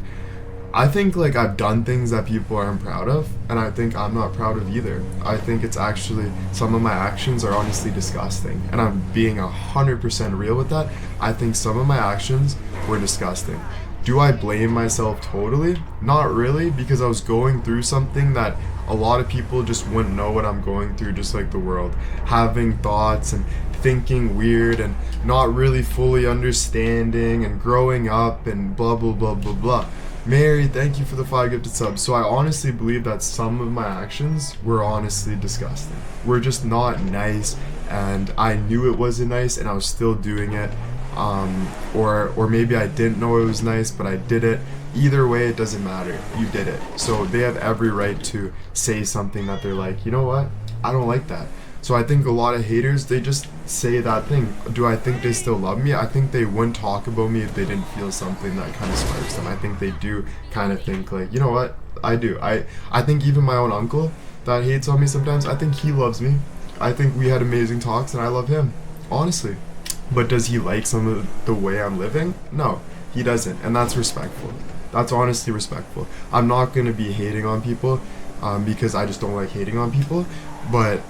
I think like I've done things that people aren't proud of, and I think I'm not proud of either. I think it's actually, some of my actions are honestly disgusting, and I'm being 100% real with that. I think some of my actions were disgusting. Do I blame myself totally? Not really, because I was going through something that a lot of people just wouldn't know what I'm going through, just like the world. Having thoughts and thinking weird and not really fully understanding and growing up and blah blah blah blah blah. Mary, thank you for the 5 gifted subs. So I honestly believe that some of my actions were honestly disgusting. Were just not nice, and I knew it wasn't nice and I was still doing it. Or maybe I didn't know it was nice, but I did it. Either way, it doesn't matter. You did it. So they have every right to say something that they're like, you know what? I don't like that. So I think a lot of haters, they just say that thing. Do I think they still love me? I think they wouldn't talk about me if they didn't feel something that kind of sparks them. I think they do kind of think like, you know what? I do. I think even my own uncle that hates on me sometimes, I think he loves me. I think we had amazing talks and I love him. Honestly. But does he like some of the way I'm living? No, he doesn't, and that's respectful. That's honestly respectful. I'm not going to be hating on people because I just don't like hating on people, but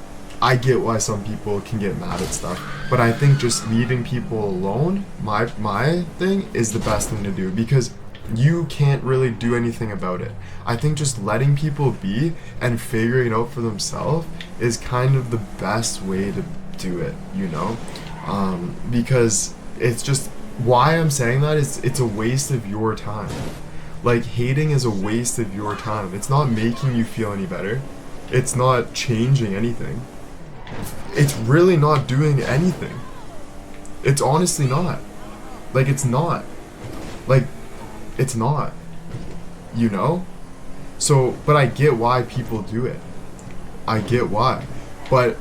I get why some people can get mad at stuff. But I think just leaving people alone, my thing, is the best thing to do, because you can't really do anything about it. I think just letting people be and figuring it out for themselves is kind of the best way to do it, you know? Because it's just, why I'm saying that is it's a waste of your time. Like, hating is a waste of your time. It's not making you feel any better. It's not changing anything. It's really not doing anything. It's honestly not. Like, it's not. Like, it's not. You know? So, but I get why people do it. I get why. But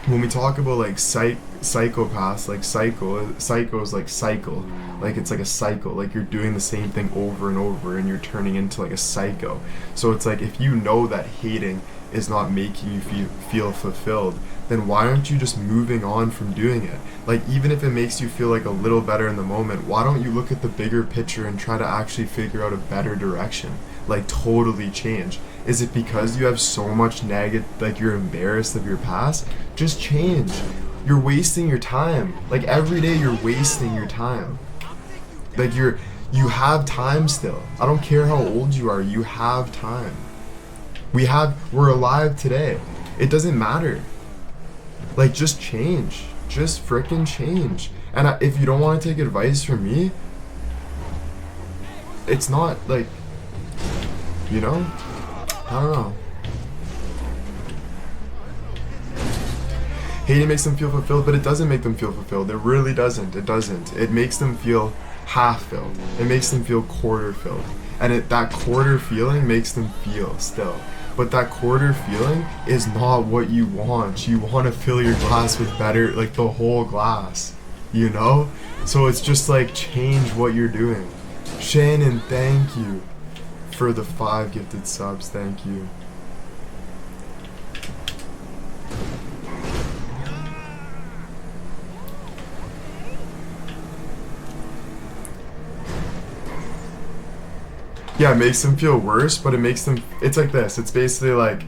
when we talk about, like, psychopaths, like psychos, like cycle, like it's like a cycle, like you're doing the same thing over and over and you're turning into like a psycho. So it's like, if you know that hating is not making you feel fulfilled, then why aren't you just moving on from doing it? Like, even if it makes you feel like a little better in the moment, why don't you look at the bigger picture and try to actually figure out a better direction? Like, totally change. Is it because you have so much like you're embarrassed of your past? Just change. You're wasting your time. Like, every day you're wasting your time. Like, you have time still. I don't care how old you are, you have time. We're alive today. It doesn't matter. Like, just change. Just frickin' change. And if you don't want to take advice from me, it's not like, you know? I don't know. Hating makes them feel fulfilled, but it doesn't make them feel fulfilled. It really doesn't. It doesn't. It makes them feel half filled. It makes them feel quarter filled. And that quarter feeling makes them feel still. But that quarter feeling is not what you want. You want to fill your glass with better, like the whole glass, you know? So it's just like, change what you're doing. Shannon, thank you for the 5 gifted subs. Thank you. Yeah, it makes them feel worse, but it makes them, it's like this. It's basically like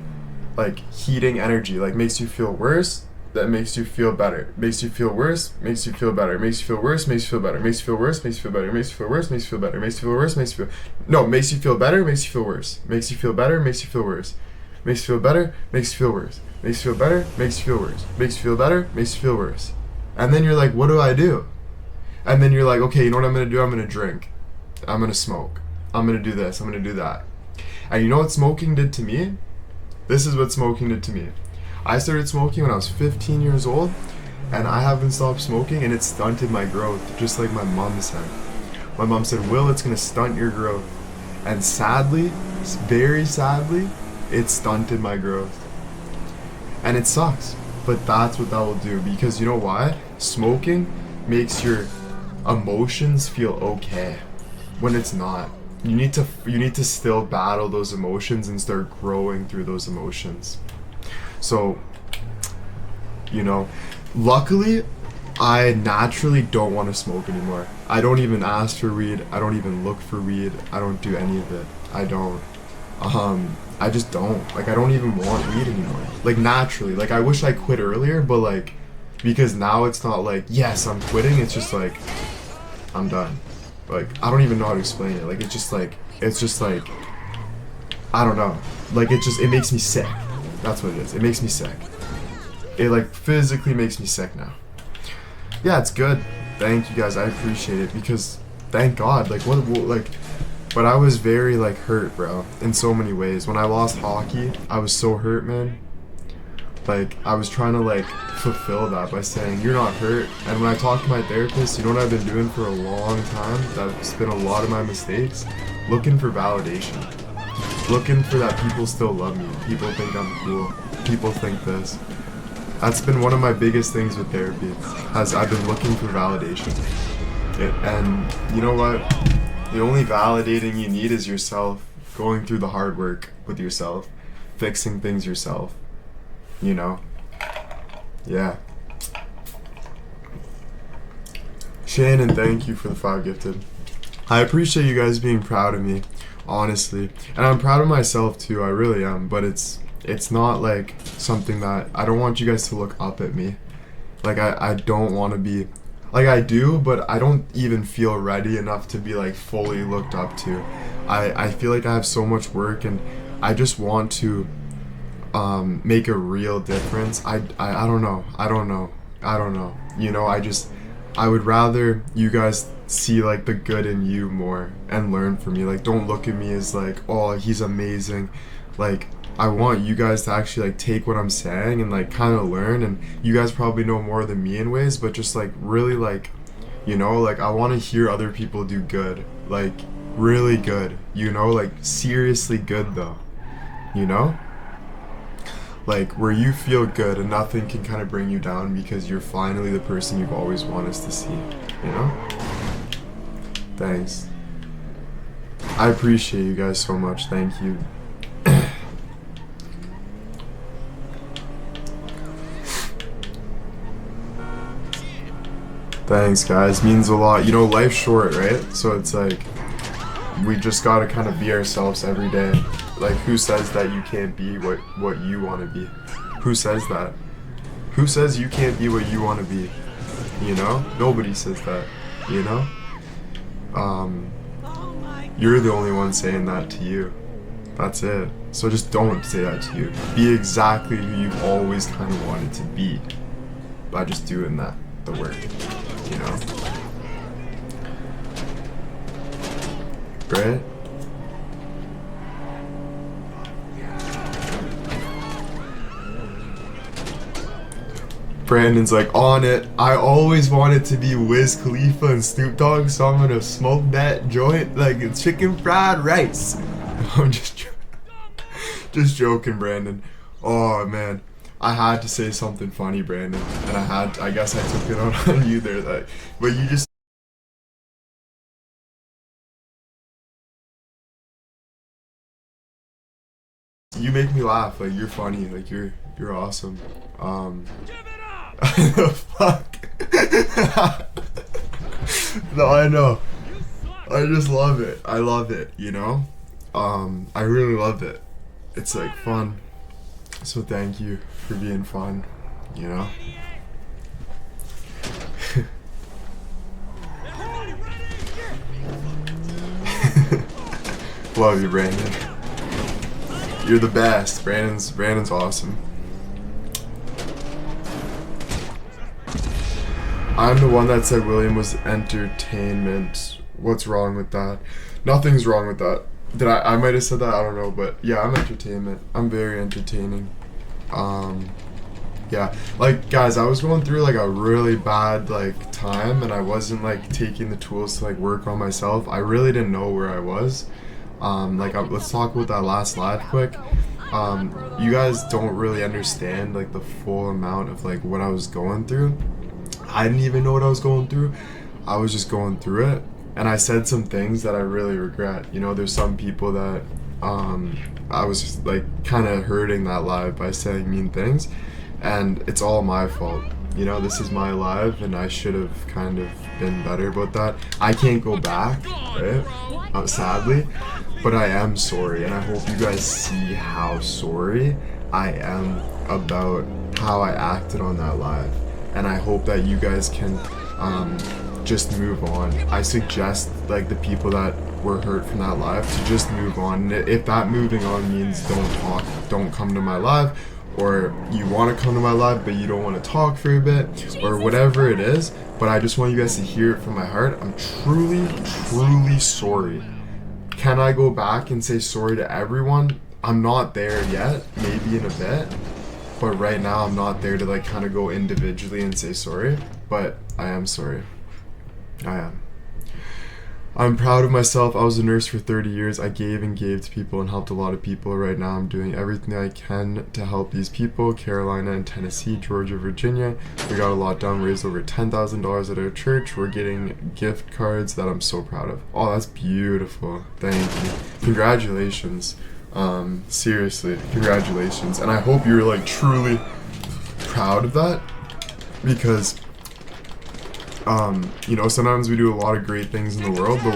heating energy. Like, makes you feel worse, that makes you feel better. Makes you feel worse, makes you feel better. Makes you feel worse, makes you feel better. Makes you feel worse, makes you feel better. Makes you feel worse, makes you feel better. Makes you feel worse, makes you feel, no, makes you feel better, makes you feel worse. Makes you feel better, makes you feel worse. Makes you feel better, makes you feel worse. Makes you feel better, makes you feel worse. Makes you feel better, makes you feel worse. And then you're like, what do I do? And then you're like, okay, you know what I'm gonna do? I'm gonna drink. I'm gonna smoke. I'm gonna do this, I'm gonna do that. And you know what smoking did to me? This is what smoking did to me. I started smoking when I was 15 years old, and I haven't stopped smoking, and it stunted my growth, just like my mom said. My mom said, Will, it's gonna stunt your growth. And sadly, very sadly, it stunted my growth. And it sucks, but that's what that will do, because you know why? Smoking makes your emotions feel okay when it's not. You need to still battle those emotions and start growing through those emotions. So, you know, luckily, I naturally don't want to smoke anymore. I don't even ask for weed. I don't even look for weed. I don't do any of it. I don't. I just don't. Like, I don't even want weed anymore. Like, naturally. Like, I wish I quit earlier, but like, because now it's not like, yes, I'm quitting. It's just like, I'm done. Like, I don't even know how to explain it. Like, it's just like, I don't know. Like, it makes me sick. That's what it is. It makes me sick. It, like, physically makes me sick now. Yeah, it's good. Thank you guys. I appreciate it, because, thank God. Like, but I was very, like, hurt, bro, in so many ways. When I lost hockey, I was so hurt, man. Like, I was trying to, like, fulfill that by saying, you're not hurt. And when I talked to my therapist, you know what I've been doing for a long time? That's been a lot of my mistakes. Looking for validation. Looking for that people still love me. People think I'm cool. People think this. That's been one of my biggest things with therapy, as I've been looking for validation. And you know what? The only validating you need is yourself. Going through the hard work with yourself. Fixing things yourself. You know? Yeah. Shannon, thank you for the 5 gifted. I appreciate you guys being proud of me, honestly. And I'm proud of myself too, I really am. But it's not like something that, I don't want you guys to look up at me. Like, I don't want to be, like, I do, but I don't even feel ready enough to be like fully looked up to. I feel like I have so much work, and I just want to make a real difference. I don't know. You know, I would rather you guys see like the good in you more and learn from me. Like, don't look at me as like, oh, he's amazing. Like, I want you guys to actually like take what I'm saying and like kind of learn. And you guys probably know more than me in ways, but just like really like, you know, like I want to hear other people do good, like really good, you know, like seriously good though, you know, like where you feel good and nothing can kind of bring you down because you're finally the person you've always wanted us to see, you know. Thanks. I appreciate you guys so much. Thank you. Thanks, guys. Means a lot. You know, life's short, right? So it's like, we just gotta kind of be ourselves every day. Like, who says that you can't be what you want to be? Who says that? Who says you can't be what you want to be? You know? Nobody says that. You know? You're the only one saying that to you. That's it. So just don't say that to you. Be exactly who you've always kind of wanted to be by just doing that, the work. You know? Right? Brandon's like, on it. I always wanted to be Wiz Khalifa and Snoop Dogg, so I'm gonna smoke that joint like it's chicken fried rice. I'm just joking, Brandon. Oh man, I had to say something funny, Brandon, and I guess I took it out on you there. That, but you just. You make me laugh. Like, you're funny. Like, you're awesome. Fuck. No, I know. I just love it. I love it, you know? I really love it. It's like fun. So thank you for being fun, you know? Love you, Brandon. You're the best. Brandon's awesome. I'm the one that said William was entertainment. What's wrong with that? Nothing's wrong with that. Did I might have said that, I don't know, but yeah, I'm entertainment. I'm very entertaining. Yeah, like guys, I was going through like a really bad like time, and I wasn't like taking the tools to like work on myself. I really didn't know where I was. Let's talk about that last live quick. You guys don't really understand like the full amount of like what I was going through. I didn't even know what I was going through. I was just going through it, and I said some things that I really regret. You know, there's some people that I was just, like kind of hurting that live by saying mean things, and it's all my fault. You know, this is my live, and I should have kind of been better about that. I can't go back, right? Sadly, but I am sorry, and I hope you guys see how sorry I am about how I acted on that live. And I hope that you guys can just move on. I suggest like the people that were hurt from that live to just move on. If that moving on means don't talk, don't come to my live, or you want to come to my live but you don't want to talk for a bit, or whatever it is, but I just want you guys to hear it from my heart. I'm truly sorry. Can I go back and say sorry to everyone? I'm not there yet, maybe in a bit. But right now I'm not there to like kind of go individually and say sorry, but I am sorry. I am. I'm proud of myself. I was a nurse for 30 years. I gave to people and helped a lot of people. Right now I'm doing everything I can to help these people. Carolina and Tennessee, Georgia, Virginia. We got a lot done. We raised over $10,000 at our church. We're getting gift cards that I'm so proud of. Oh, that's beautiful. Thank you. Congratulations. Seriously, congratulations. And I hope you're like truly proud of that, because you know, sometimes we do a lot of great things in the world, but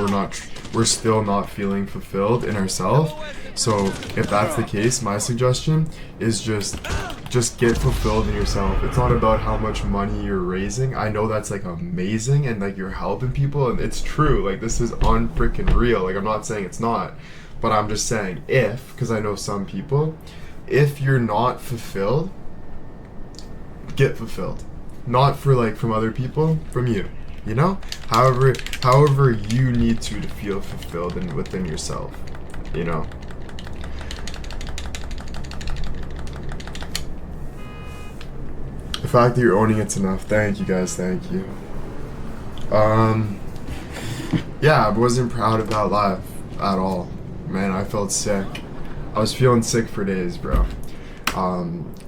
we're still not feeling fulfilled in ourselves. So if that's the case, my suggestion is just get fulfilled in yourself. It's not about how much money you're raising. I know that's like amazing and like you're helping people and it's true. Like this is unfreaking real. Like I'm not saying it's not, but I'm just saying because I know some people, if you're not fulfilled, get fulfilled. Not for like from other people, from you. You know? However you need to feel fulfilled and within yourself. You know? The fact that you're owning it's enough. Thank you guys, thank you. Yeah, I wasn't proud of that live at all. Man, I felt sick. I was feeling sick for days, bro.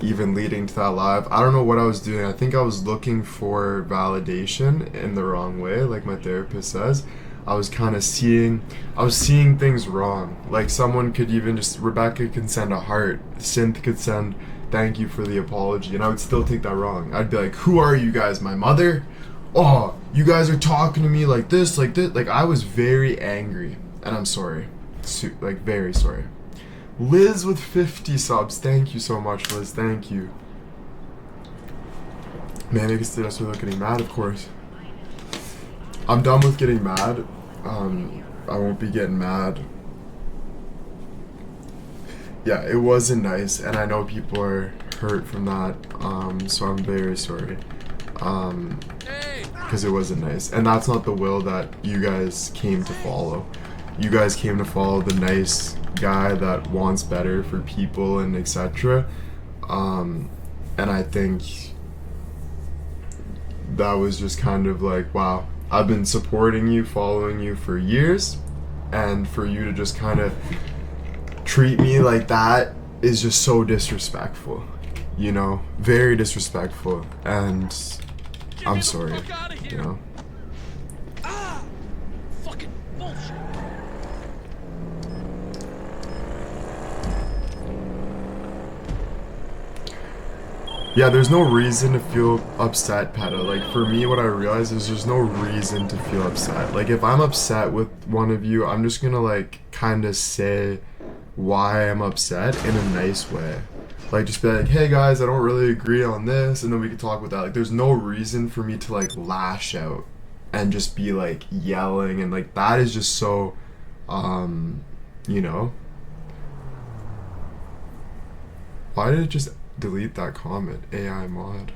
Even leading to that live, I don't know what I was doing. I think I was looking for validation in the wrong way, like my therapist says. I was seeing things wrong. Like someone could even Rebecca could send a heart, Synth could send thank you for the apology, and I would still take that wrong. I'd be like, who are you guys, my mother? Oh, you guys are talking to me like this, like this. Like I was very angry, and I'm sorry. Like very sorry. Liz with 50 subs. Thank you so much, Liz. Thank you. Man, I guess that's without getting mad, of course. I'm done with getting mad. I won't be getting mad. Yeah, it wasn't nice, and I know people are hurt from that. So I'm very sorry. Because it wasn't nice, and that's not the will that you guys came to follow. You guys came to follow the nice guy that wants better for people and etc. And I think that was just kind of like, wow, I've been supporting you, following you for years, and for you to just kind of treat me like that is just so disrespectful, you know, very disrespectful, and I'm sorry, you know. Fucking bullshit. Yeah, there's no reason to feel upset, Peta. Like, for me, what I realize is there's no reason to feel upset. Like, if I'm upset with one of you, I'm just gonna, like, kind of say why I'm upset in a nice way. Like, just be like, hey, guys, I don't really agree on this, and then we can talk about that. Like, there's no reason for me to, like, lash out and just be, like, yelling, and, like, that is just so, you know? Why did it just delete that comment? AI mod.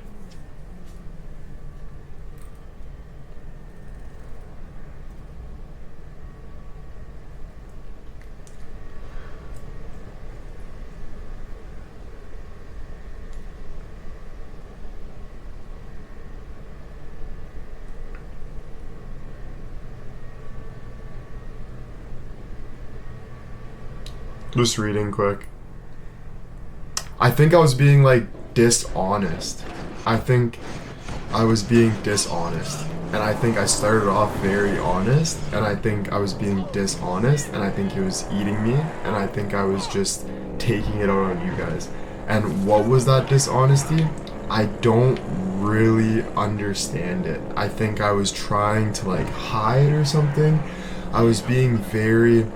Just reading quick. I think I was being like dishonest. I think I was being dishonest. And I think I started off very honest, and I think I was being dishonest, and I think it was eating me, and I think I was just taking it out on you guys. And what was that dishonesty? I don't really understand it. I think I was trying to like hide or something. I was being very,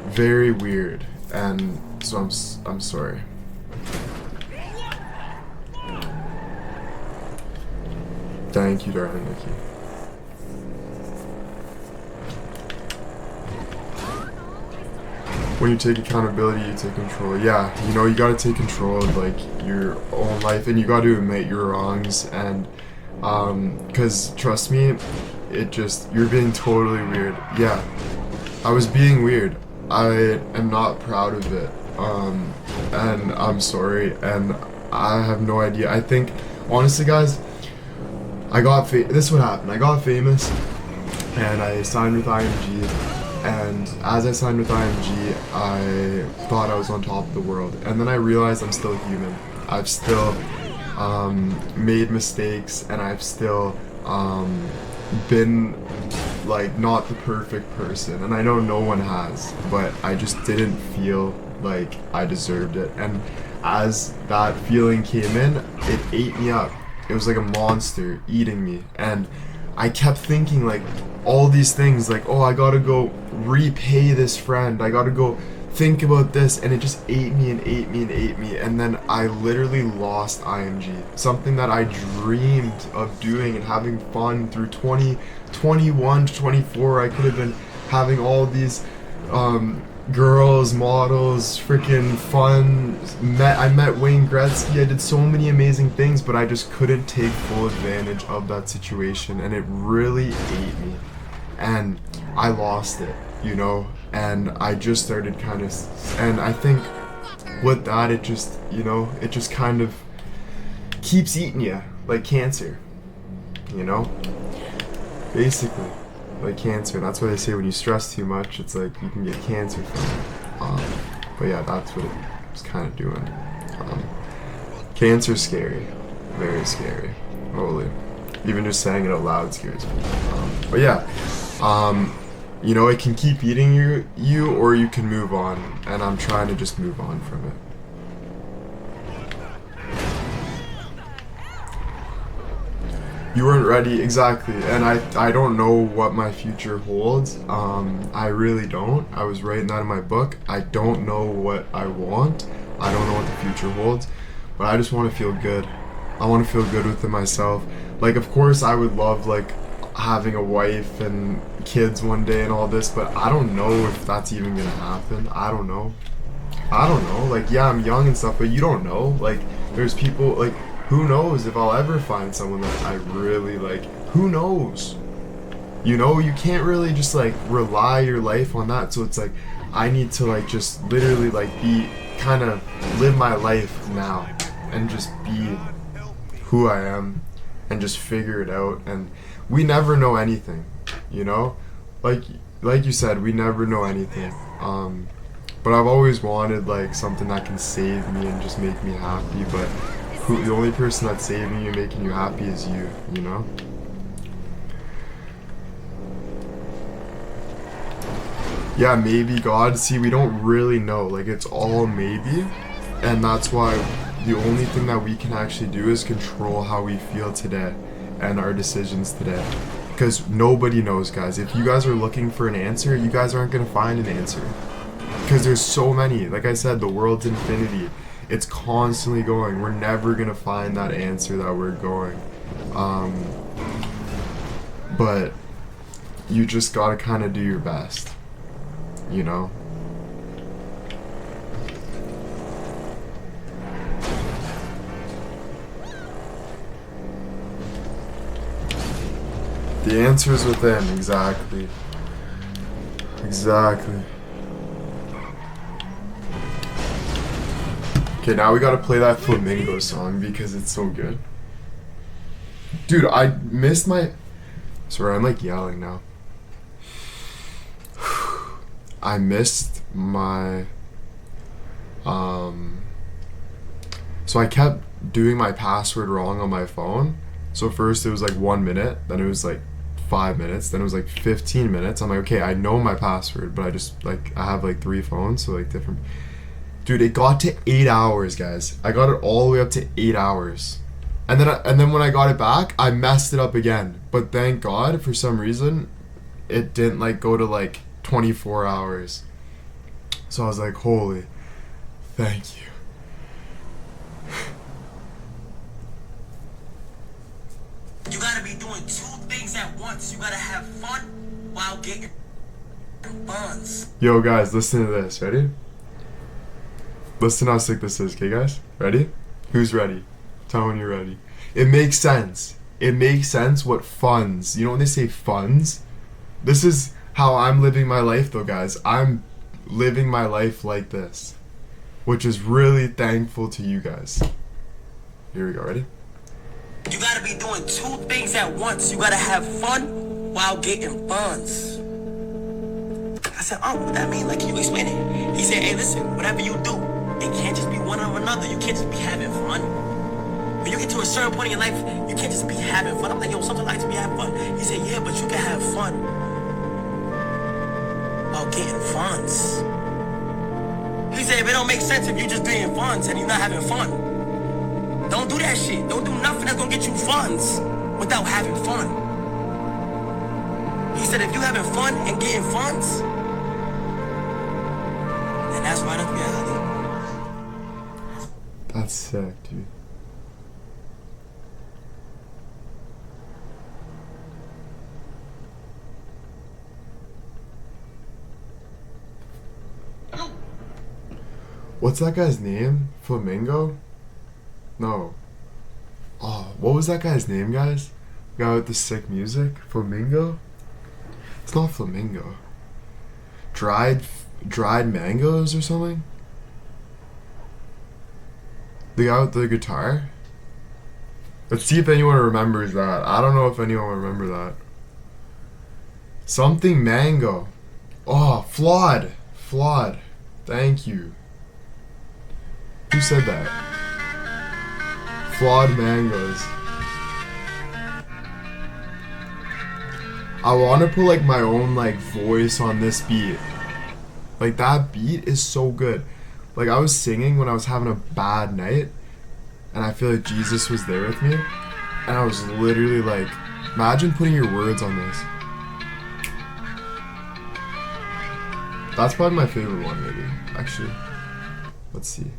very weird, and so I'm sorry. Thank you, darling Nikki. When you take accountability, you take control. Yeah, you know, you gotta take control of like your own life, and you gotta admit your wrongs, and cause trust me, you're being totally weird. Yeah, I was being weird. I am not proud of it, and I'm sorry, and I have no idea. I think, honestly guys, this is what happened. I got famous, and I signed with IMG, and as I signed with IMG, I thought I was on top of the world, and then I realized I'm still human. I've still made mistakes, and I've still been like not the perfect person, and I know no one has, but I just didn't feel like I deserved it, and as that feeling came in, it ate me up. It was like a monster eating me, and I kept thinking like all these things, like, oh, I gotta go repay this friend, I gotta go think about this, and it just ate me and ate me and ate me. And then I literally lost IMG, something that I dreamed of doing and having fun through 21 to 24. I could have been having all these girls, models, freaking fun. I met Wayne Gretzky. I did so many amazing things, but I just couldn't take full advantage of that situation, and it really ate me. And I lost it, you know. And I just started kind of, and I think with that, it just, you know, it just kind of keeps eating you like cancer, you know, basically like cancer. That's why they say when you stress too much, it's like you can get cancer from it. But yeah, that's what it was kind of doing. Cancer's scary, very scary. Holy, even just saying it out loud scares me. But yeah, you know, it can keep eating you, or you can move on, and I'm trying to just move on from it. You weren't ready, exactly, and I don't know what my future holds. I really don't. I was writing that in my book. I don't know what I want. I don't know what the future holds, but I just want to feel good. I want to feel good within myself. Like, of course, I would love, like, having a wife and kids one day and all this, but I don't know if that's even gonna happen. I don't know, like, yeah, I'm young and stuff, but you don't know. Like, there's people, like, who knows if I'll ever find someone that I really like. Who knows, you know? You can't really just like rely your life on that. So it's like I need to like just literally like be kind of live my life now and just be who I am and just figure it out. And we never know anything, you know, like you said, we never know anything. But I've always wanted like something that can save me and just make me happy. But the only person that's saving you and making you happy is you, you know? Yeah, maybe God. See, we don't really know. Like, it's all maybe. And that's why the only thing that we can actually do is control how we feel today and our decisions today. Because nobody knows, guys. If you guys are looking for an answer, you guys aren't going to find an answer. Because there's so many. Like I said, the world's infinity. It's constantly going. We're never going to find that answer that we're going. But you just got to kind of do your best, you know? The answer is within, exactly. Exactly. Okay, now we gotta play that Flamingo song because it's so good. Dude, I missed my... Sorry, I'm like yelling now. I missed my... So I kept doing my password wrong on my phone. So first it was like 1 minute, then it was like 5 minutes, then it was like 15 minutes. I'm like, okay, I know my password, but I just like, I have like 3 phones, so like different... Dude, it got to 8 hours, guys. I got it all the way up to 8 hours. And then when I got it back, I messed it up again. But thank God, for some reason, it didn't like go to like 24 hours. So I was like, holy, thank you. You gotta be doing 2 things at once. You gotta have fun while getting funds. Yo, guys, listen to this. Ready? Listen how sick this is, okay, guys? Ready? Who's ready? Tell me when you're ready. It makes sense. It makes sense what funds. You know when they say funds? This is how I'm living my life, though, guys. I'm living my life like this, which is really thankful to you guys. Here we go. Ready? You gotta be doing 2 things at once. You gotta have fun while getting funds. I said, what that mean? Like, can you explain it? He said, hey, listen, whatever you do, it can't just be one or another. You can't just be having fun. When you get to a certain point in your life, you can't just be having fun. I'm like, yo, sometimes I like to be having fun. He said, yeah, but you can have fun while getting funds. He said, if it don't make sense if you just getting funds and you're not having fun, don't do that shit. Don't do nothing that's gonna get you funds without having fun. He said, if you having fun and getting funds, then that's right up your alley. That's sick, dude. What's that guy's name? Flamingo? No. Oh, what was that guy's name, guys? The guy with the sick music? Flamingo? It's not Flamingo. Dried mangoes or something? The guy with the guitar? Let's see if anyone remembers that. I don't know if anyone will remember that. Something mango. Oh, flawed. Flawed. Thank you. Who said that? Flawed mangoes. I want to put like my own like voice on this beat. Like that beat is so good. Like I was singing when I was having a bad night, and I feel like Jesus was there with me, and I was literally like, imagine putting your words on this. That's probably my favorite one, maybe. Actually, let's see.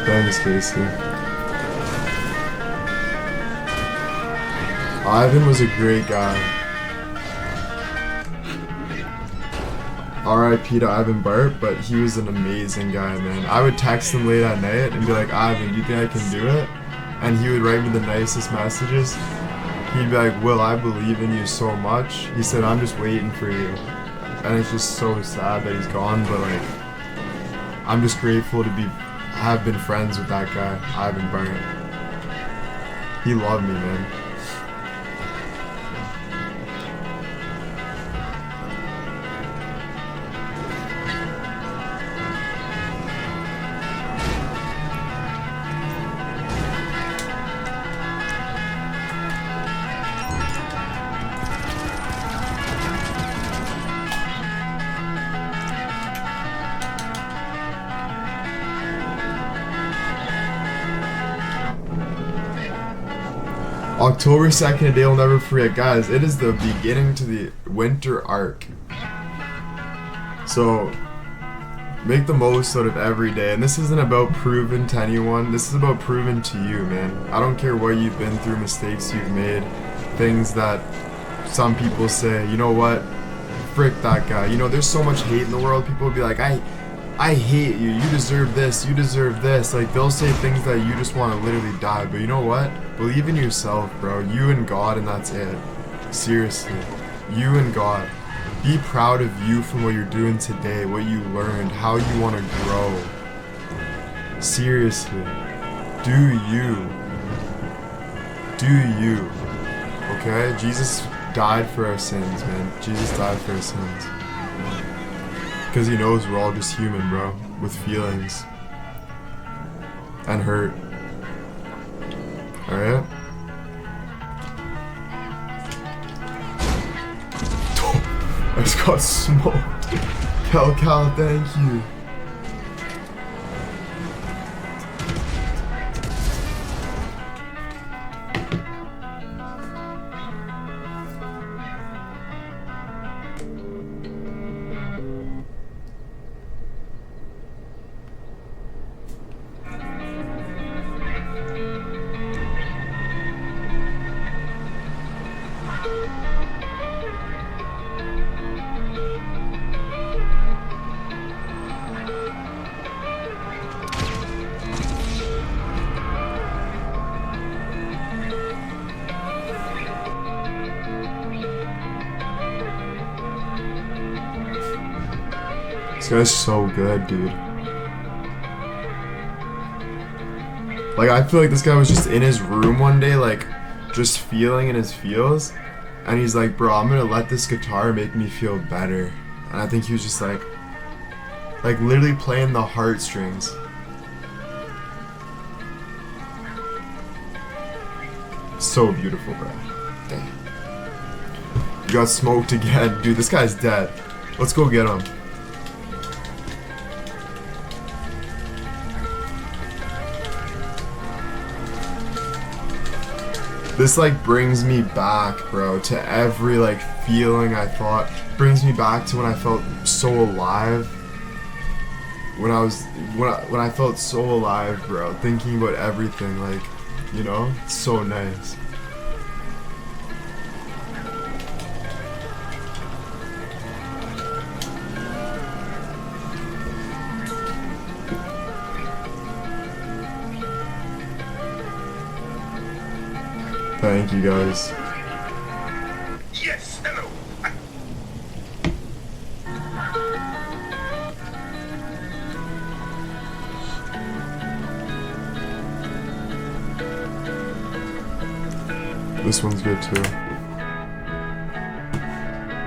Thanks, Casey. Ivan was a great guy. R.I.P. to Ivan Bart, but he was an amazing guy, man. I would text him late at night and be like, Ivan, do you think I can do it? And he would write me the nicest messages. He'd be like, Will, I believe in you so much. He said, I'm just waiting for you. And it's just so sad that he's gone, but like, I'm just grateful to have been friends with that guy, Ivan Bart. He loved me, man. October 2nd, a day I'll never forget. Guys, it is the beginning to the winter arc. So, make the most out of every day. And this isn't about proving to anyone. This is about proving to you, man. I don't care what you've been through, mistakes you've made, things that some people say, you know what, frick that guy. You know, there's so much hate in the world. People will be like, I hate you. You deserve this. You deserve this. Like, they'll say things that you just want to literally die. But you know what? Believe in yourself, bro. You and God, and that's it. Seriously. You and God. Be proud of you from what you're doing today, what you learned, how you want to grow. Seriously. Do you. Do you. Okay? Jesus died for our sins, man. Jesus died for our sins. Because he knows we're all just human, bro. With feelings. And hurt. Alright? I just got smoked. Cal, thank you. This guy's so good, dude. Like, I feel like this guy was just in his room one day, like, just feeling in his feels. And he's like, bro, I'm gonna let this guitar make me feel better. And I think he was just like, Like literally playing the heartstrings. So beautiful, bro. Damn. You got smoked again. Dude, this guy's dead. Let's go get him. This like brings me back, bro, to every like feeling I thought. Brings me back to when I felt so alive. When I felt so alive, bro, thinking about everything, like, you know, it's so nice. Thank you guys. Yes, hello. This one's good too.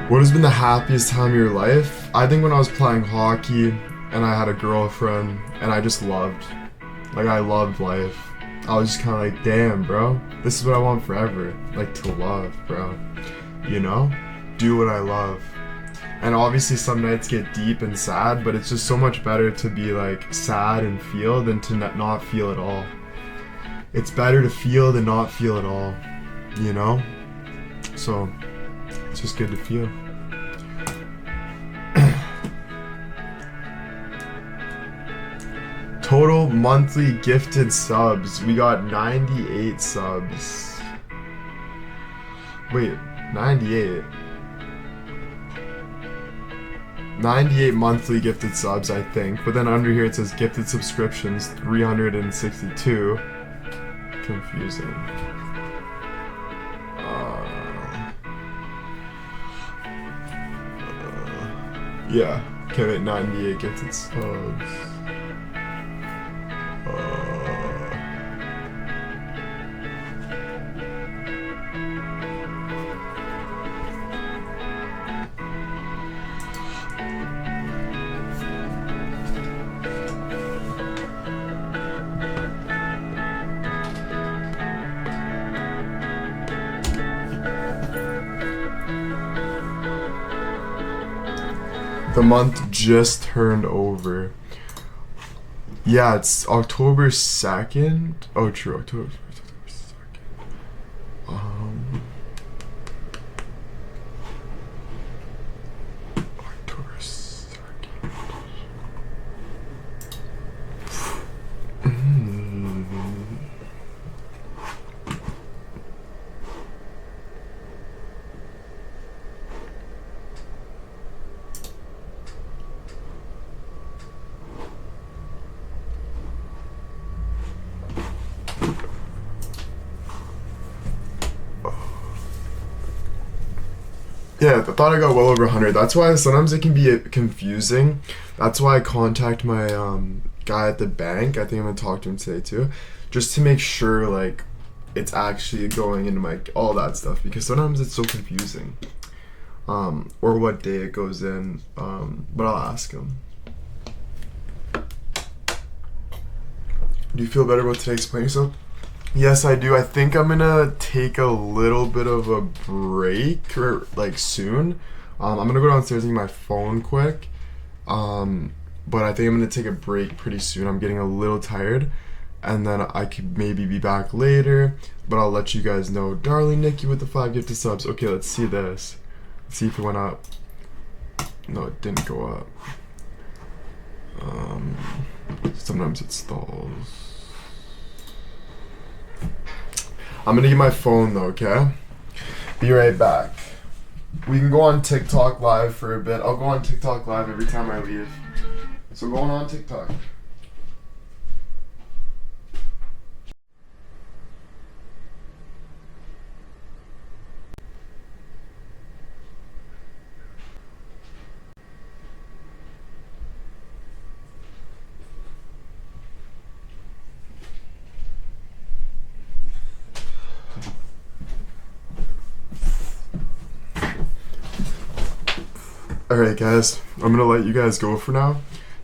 What has been the happiest time of your life? I think when I was playing hockey and I had a girlfriend and I just loved. Like, I loved life. I was just kind of like, damn, bro, this is what I want forever. Like, to love, bro. You know? Do what I love. And obviously some nights get deep and sad, but it's just so much better to be like sad and feel than to not feel at all. It's better to feel than not feel at all. You know? So, it's just good to feel. Total monthly gifted subs. We got 98 subs. Wait, 98? 98 monthly gifted subs, I think. But then under here it says gifted subscriptions, 362. Confusing. Yeah, okay, wait, 98 gifted subs. The month just turned over. Yeah, it's October 2nd. Oh, true, October 2nd. October 2nd. Yeah, I thought I got well over 100. That's why sometimes it can be confusing. That's why I contact my guy at the bank. I think I'm gonna talk to him today too, just to make sure like it's actually going into my all that stuff, because sometimes it's so confusing. Or what day it goes in. But I'll ask him. Do you feel better about today? Explain yourself. Yes, I do. I think I'm gonna take a little bit of a break, or like soon. I'm gonna go downstairs and get my phone quick. But I think I'm gonna take a break pretty soon. I'm getting a little tired, and then I could maybe be back later. But I'll let you guys know. Darling Nikki with the 5 gifted subs. Okay, let's see this. Let's see if it went up. No, it didn't go up. Sometimes it stalls. I'm gonna get my phone though, okay? Be right back. We can go on TikTok live for a bit. I'll go on TikTok live every time I leave. So going on TikTok. Alright guys, I'm gonna let you guys go for now.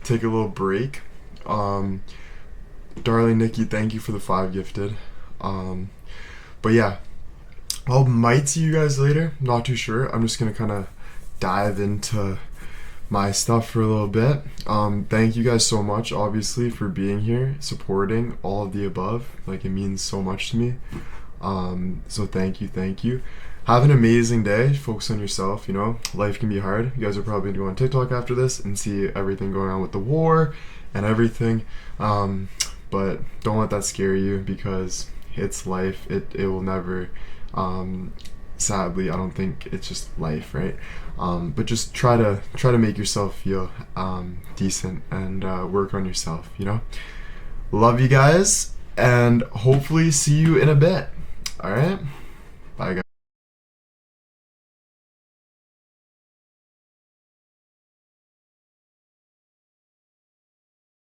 take a little break. Darling Nikki, thank you for the 5 gifted. But yeah, I might see you guys later. Not too sure. I'm just gonna kind of dive into my stuff for a little bit. Thank you guys so much, obviously, for being here, supporting all of the above. Like, it means so much to me. So thank you. Have an amazing day. Focus on yourself. You know, life can be hard. You guys are probably gonna go on TikTok after this and see everything going on with the war and everything. But don't let that scare you, because it's life. It will never, sadly, I don't think, it's just life, right? But just try to make yourself feel decent and work on yourself, you know? Love you guys, and hopefully see you in a bit. All right? Bye, guys.